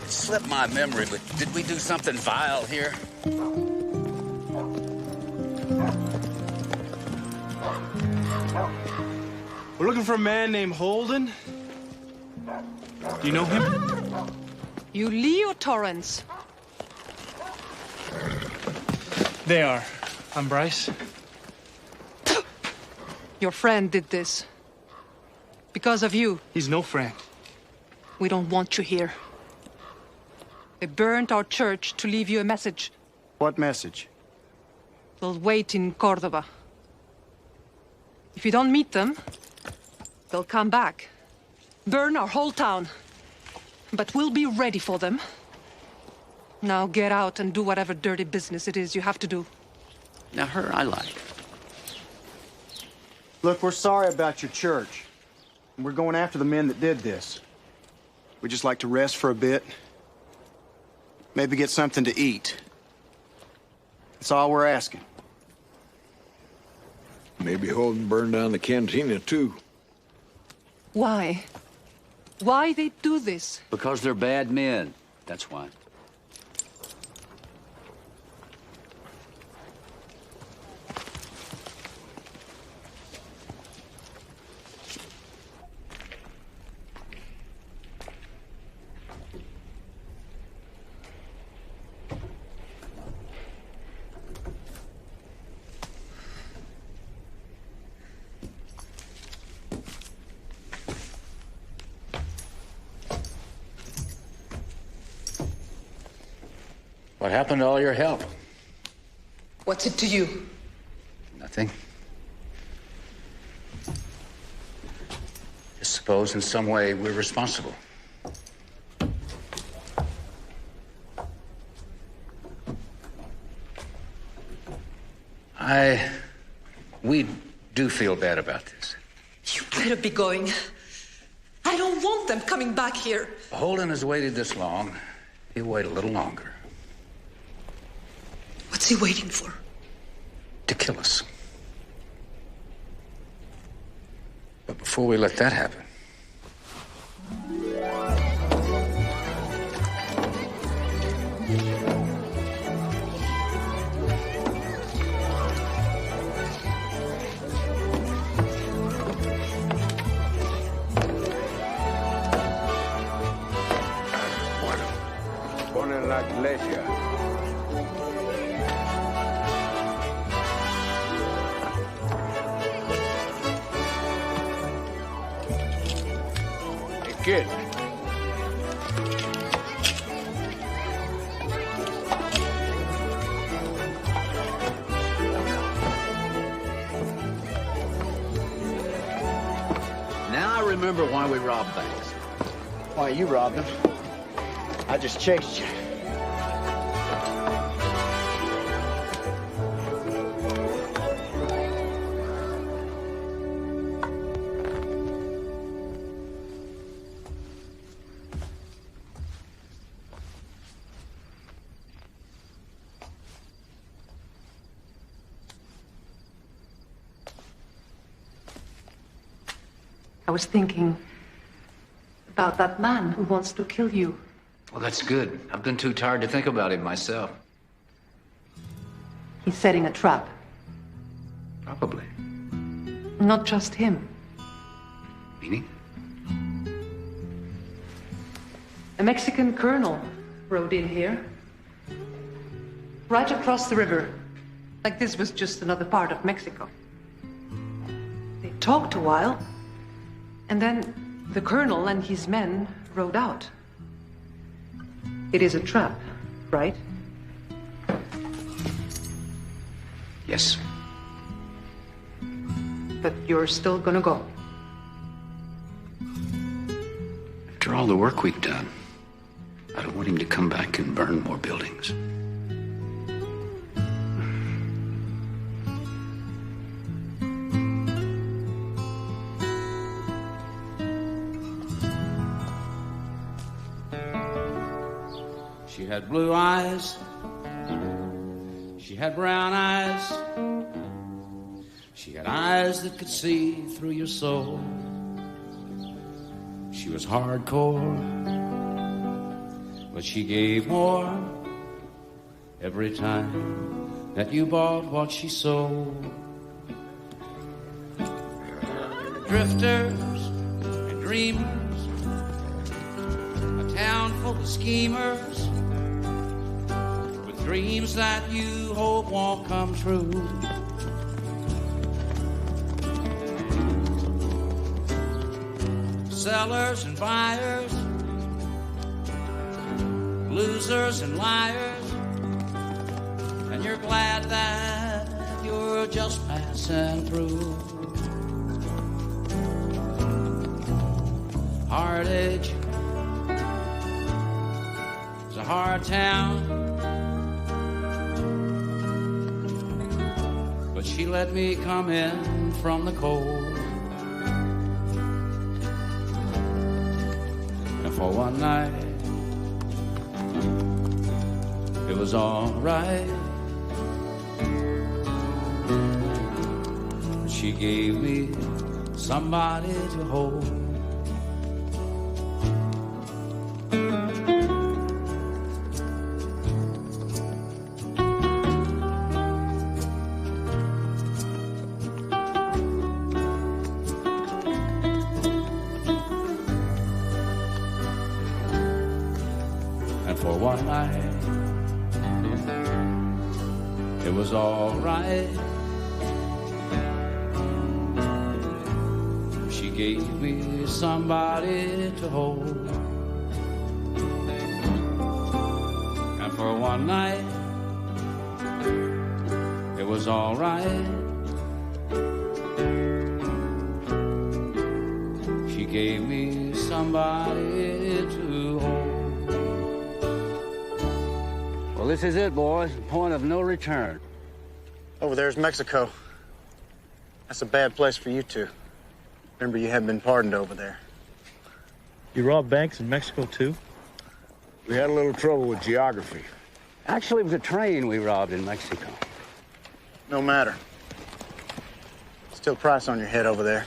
It slipped my memory, but did we do something vile here? We're looking for a man named Holden. Do you know him? You Leo Torrance. They are. I'm Bryce. Your friend did this. Because of you. He's no friend. We don't want you here. They burned our church to leave you a message. What message? They'll wait in Cordoba. If you don't meet them, they'll come back. Burn our whole town. But we'll be ready for them. Now get out and do whatever dirty business it is you have to do. Now, her I like. Look, we're sorry about your church. We're going after the men that did this. We'd just like to rest for a bit. Maybe get something to eat. That's all we're asking. Maybe Holden burned down the cantina, too. Why? Why they do this? Because they're bad men. That's why. What happened to all your help? What's it to you? Nothing. Just suppose in some way we're responsible. We do feel bad about this. You better be going. I don't want them coming back here. Holden has waited this long. He'll wait a little longer. What's he waiting for? To kill us. But before we let that happen, Pon en la iglesia. Kid. now I remember why we robbed banks. Why, you robbed them. I just chased you. I was thinking about that man who wants to kill you. Well, that's good. I've been too tired to think about him myself. He's setting a trap. Probably. Not just him. Meaning? A Mexican colonel rode in here. Right across the river. Like this was just another part of Mexico. They talked a while, and then the colonel and his men rode out. It is a trap, right? Yes. But you're still gonna go. After all the work we've done, I don't want him to come back and burn more buildings. She had blue eyes. She had brown eyes. She had eyes that could see through your soul. She was hardcore, but she gave more every time that you bought what she sold. Drifters and dreamers, a town full of schemers, with dreams that you hope won't come true. Sellers and buyers, losers and liars, and you're glad that you're just passing through. Hard Edge is a hard town, but she let me come in from the cold. For one night, it was all right. She gave me somebody to hold. It was all right. She gave me somebody to hold. And for one night, it was all right. She gave me somebody to hold. Well, this is it, boys. Point of no return. Over there's Mexico. That's a bad place for you two. Remember, you haven't been pardoned over there. You robbed banks in Mexico, too? We had a little trouble with geography. Actually, it was a train we robbed in Mexico. No matter. Still a price on your head over there.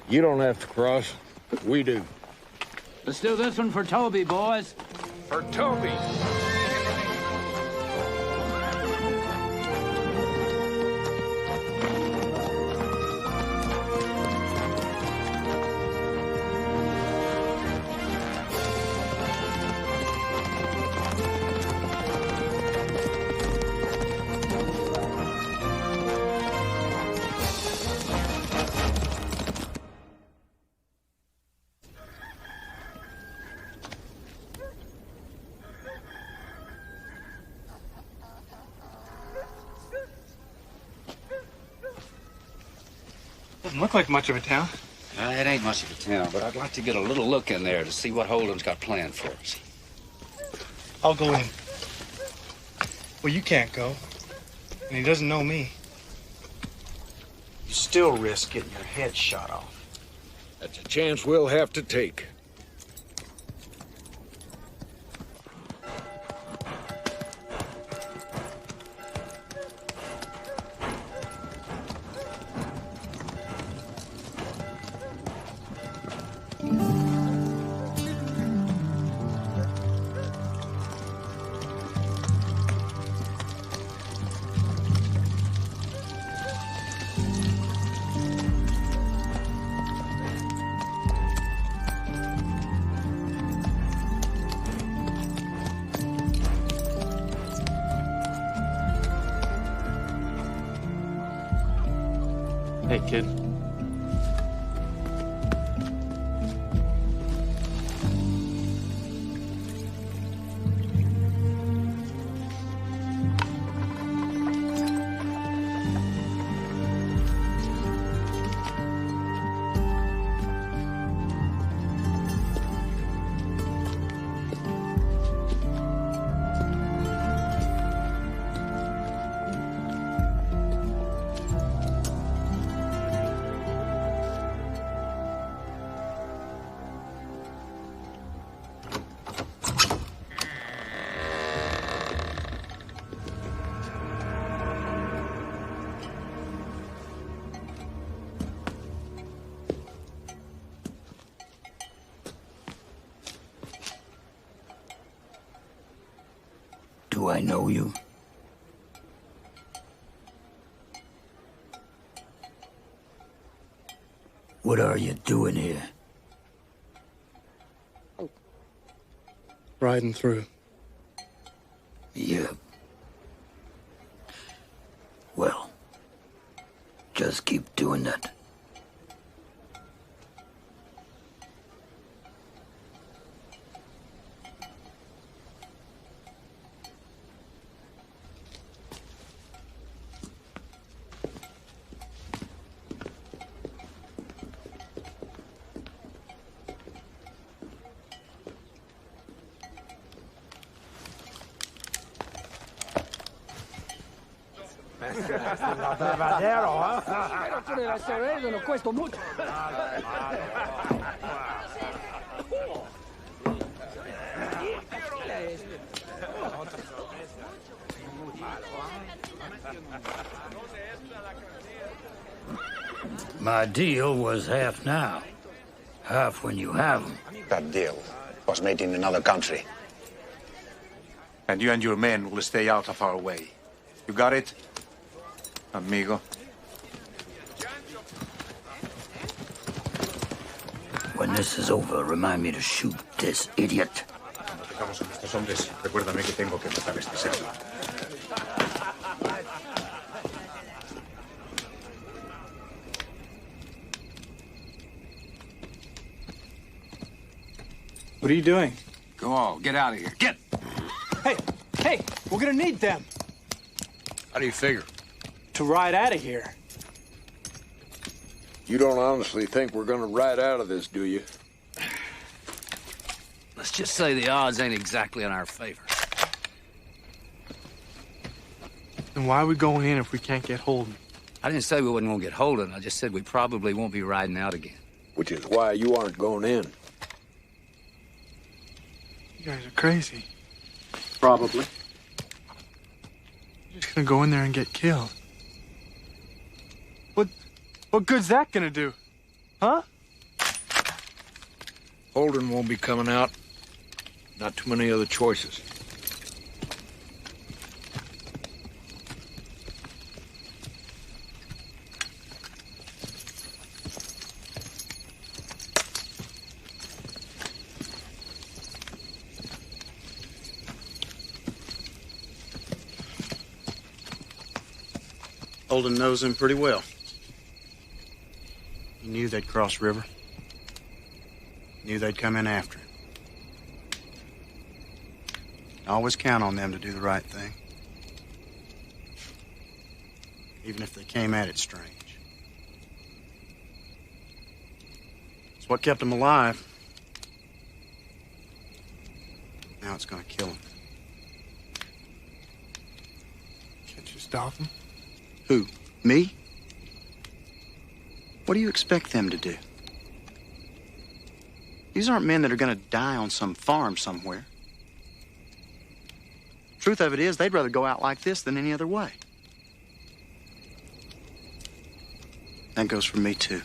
You don't have to cross. We do. Let's do this one for Toby, boys. For Toby. Doesn't look like much of a town. It ain't much of a town, but I'd like to get a little look in there to see what Holden's got planned for us. I'll go in. Well, you can't go. And he doesn't know me. You still risk getting your head shot off. That's a chance we'll have to take. Hey, kid. Do I know you? What are you doing here? Riding through. Yeah. Well, just keep doing that. My deal was half now. Half when you have them. That deal was made in another country. And you and your men will stay out of our way. You got it, amigo? When this is over, remind me to shoot this idiot. Recuérdame que tengo que matar a este cerdo. What are you doing? Go on, get out of here. Get! Hey, we're gonna need them How do you figure? to ride out of here. You don't honestly think we're gonna ride out of this, do you? Let's just say the odds ain't exactly in our favor. Then why are we going in if we can't get Holden? I didn't say we wasn't gonna get Holden. I just said we probably won't be riding out again. Which is why you aren't going in. You guys are crazy. Probably. You're just gonna go in there and get killed. What good's that gonna do? Huh? Holden won't be coming out. Not too many other choices. Holden knows him pretty well. He knew they'd cross river. Knew they'd come in after him. Always count on them to do the right thing. Even if they came at it strange. It's what kept him alive. Now it's gonna kill him. Can't you stop him? Who? Me? What do you expect them to do? These aren't men that are gonna die on some farm somewhere. Truth of it is, they'd rather go out like this than any other way. That goes for me, too.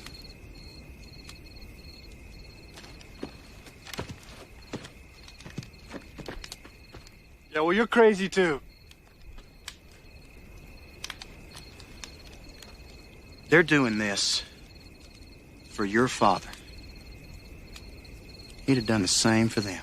Yeah, well, you're crazy, too. They're doing this for your father. He'd have done the same for them.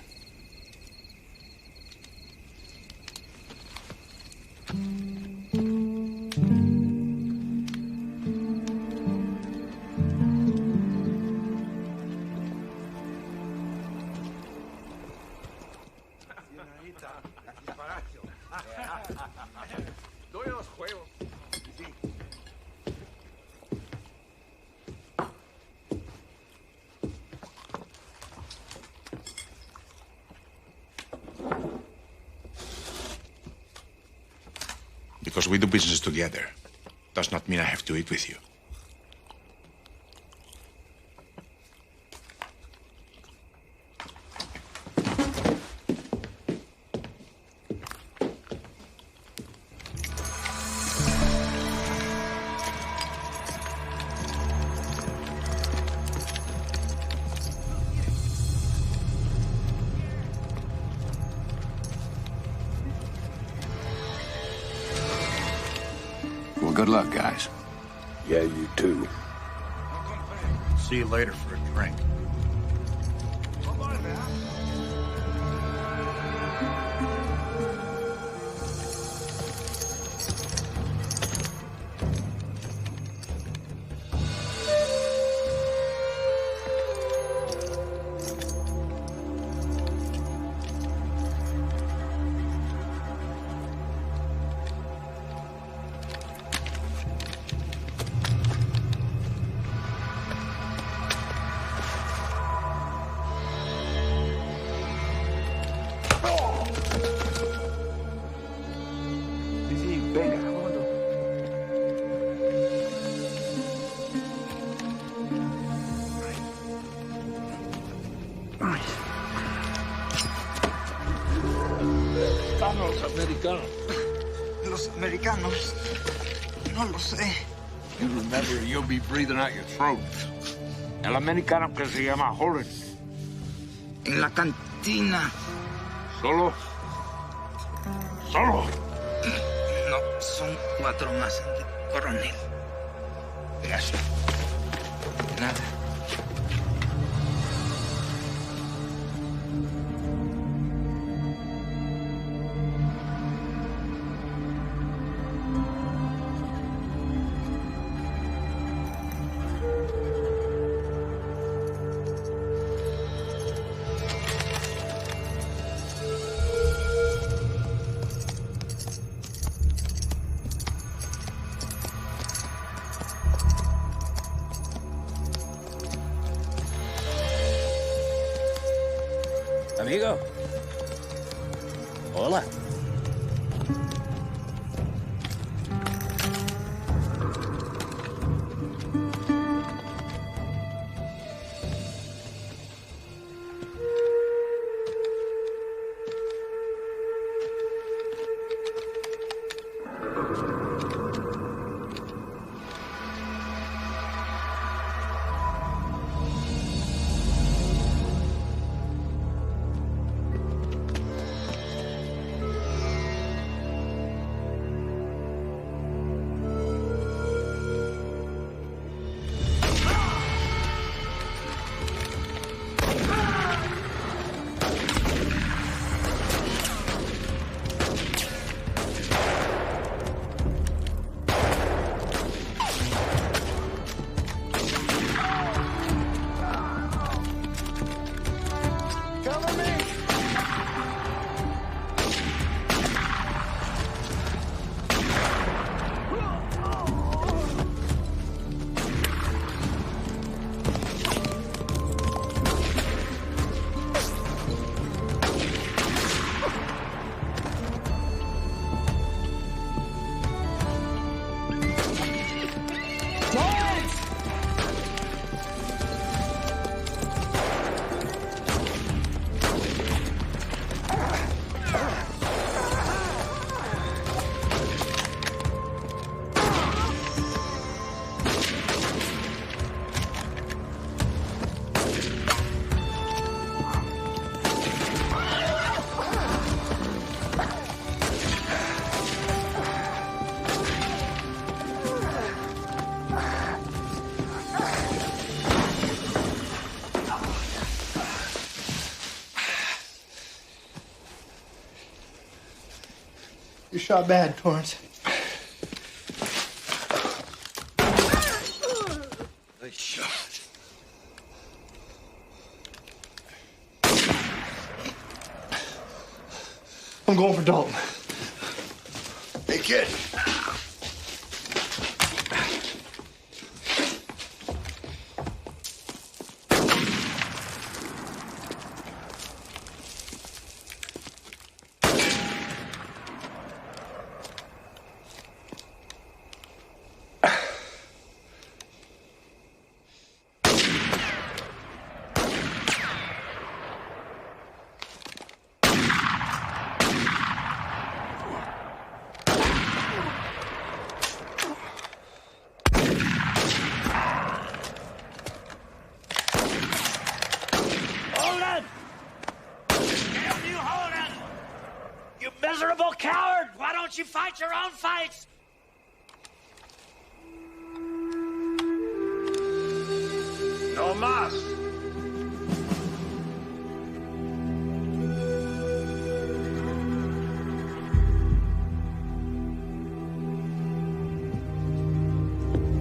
Because we do business together does not mean I have to eat with you. Well, good luck, guys. Yeah, you too. See you later for a drink. Los americanos. No lo sé. You remember, you'll be breathing out your throat. El americano que se llama Holland. En la cantina. ¿Solo? ¿Solo? No, son 4 más, coronel. Gracias. Nada. Amigo. Hola. You shot bad, Torrance. Nice shot. I'm going for Dalton. Hey, kid. miserable coward! Why don't you fight your own fights? No mas.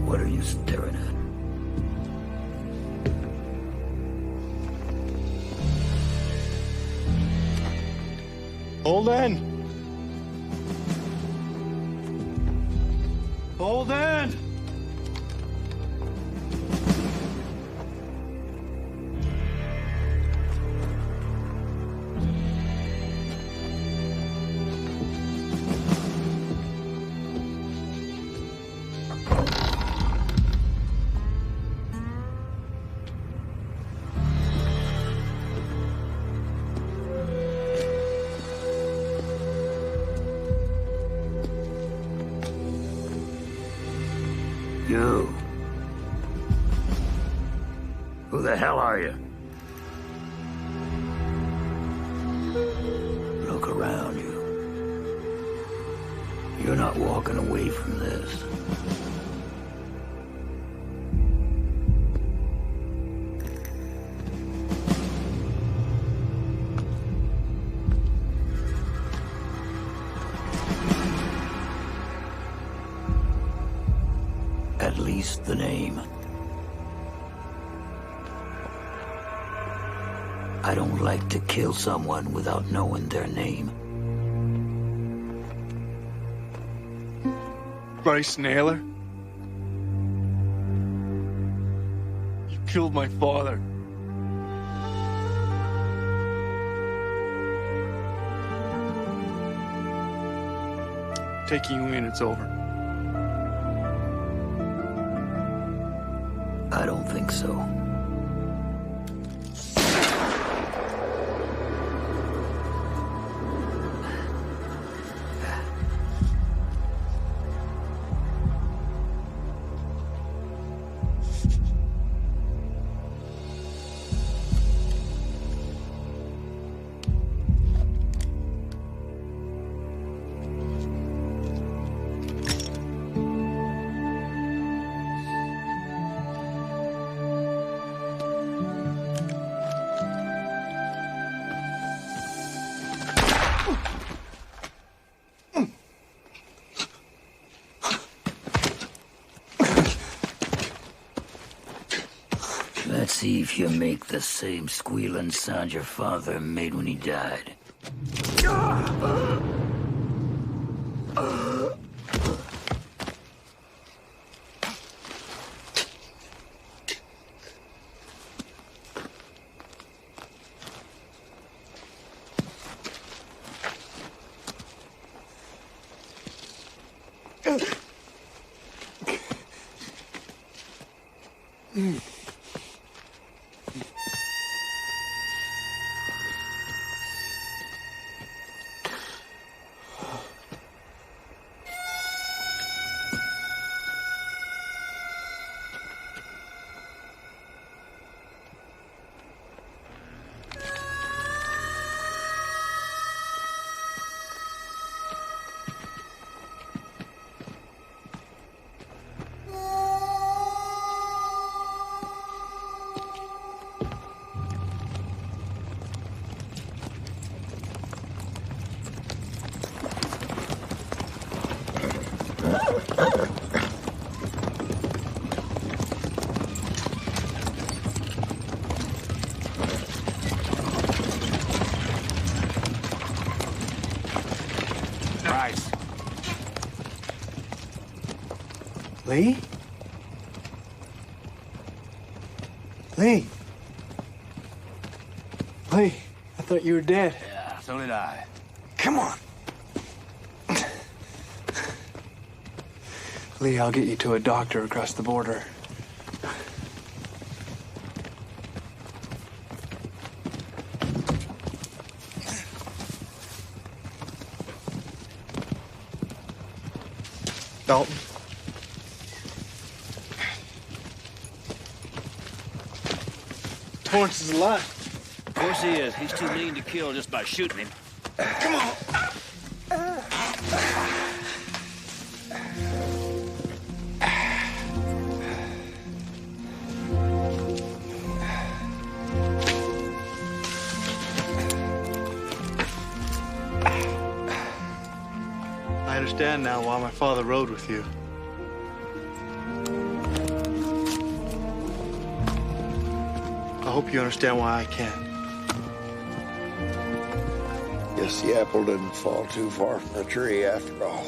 What are you staring at? Holden! Holden! You. Who the hell are you? Look around you. You're not walking away from this. At least the name. I don't like to kill someone without knowing their name. Bryce Naylor? You killed my father. Taking you in, it's over. I don't think so. Let's see if you make the same squealing sound your father made when he died. Lee? Lee? Lee, I thought you were dead. Yeah, so did I. Come on. Lee, I'll get you to a doctor across the border. Dalton. Torrance is alive. Of course he is. He's too mean to kill just by shooting him. Come on. understand now why my father rode with you. I hope you understand why I can't. Guess the apple didn't fall too far from the tree after all.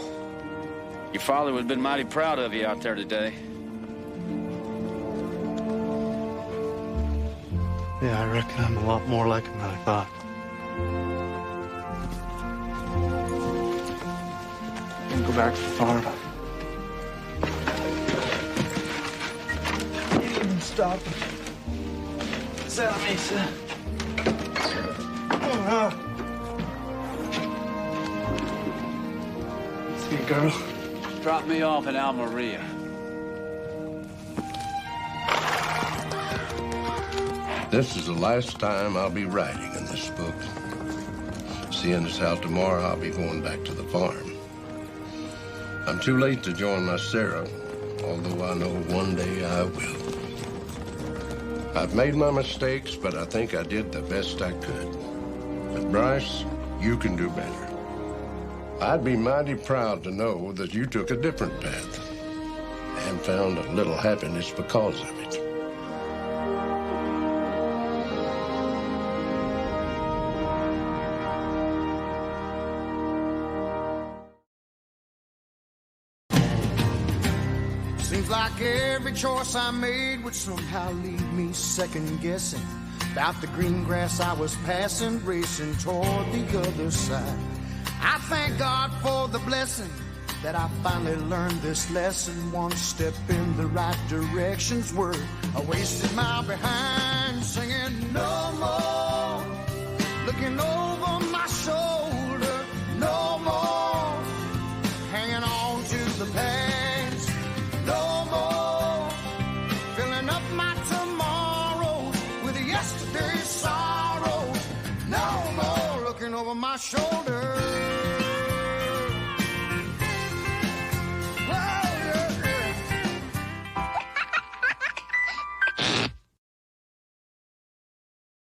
Your father would have been mighty proud of you out there today. Yeah, I reckon I'm a lot more like him than I thought. I'm gonna go back to the farm. You can stop it. Santa Mesa. See you, girl. Drop me off in Almeria. This is the last time I'll be writing in this book. Seeing as how tomorrow I'll be going back to the farm. I'm too late to join my Sarah, although I know one day I will. I've made my mistakes, but I think I did the best I could. But Bryce, you can do better. I'd be mighty proud to know that you took a different path and found a little happiness because of it. Seems like every choice I made would somehow leave me second-guessing about the green grass I was passing, racing toward the other side. I thank God for the blessing that I finally learned this lesson. One step in the right direction's worth a wasted mile behind, singing no more, looking over my shoulder, no more, hanging on to the past, no more, filling up my tomorrow with yesterday's sorrow, no more, looking over my shoulder.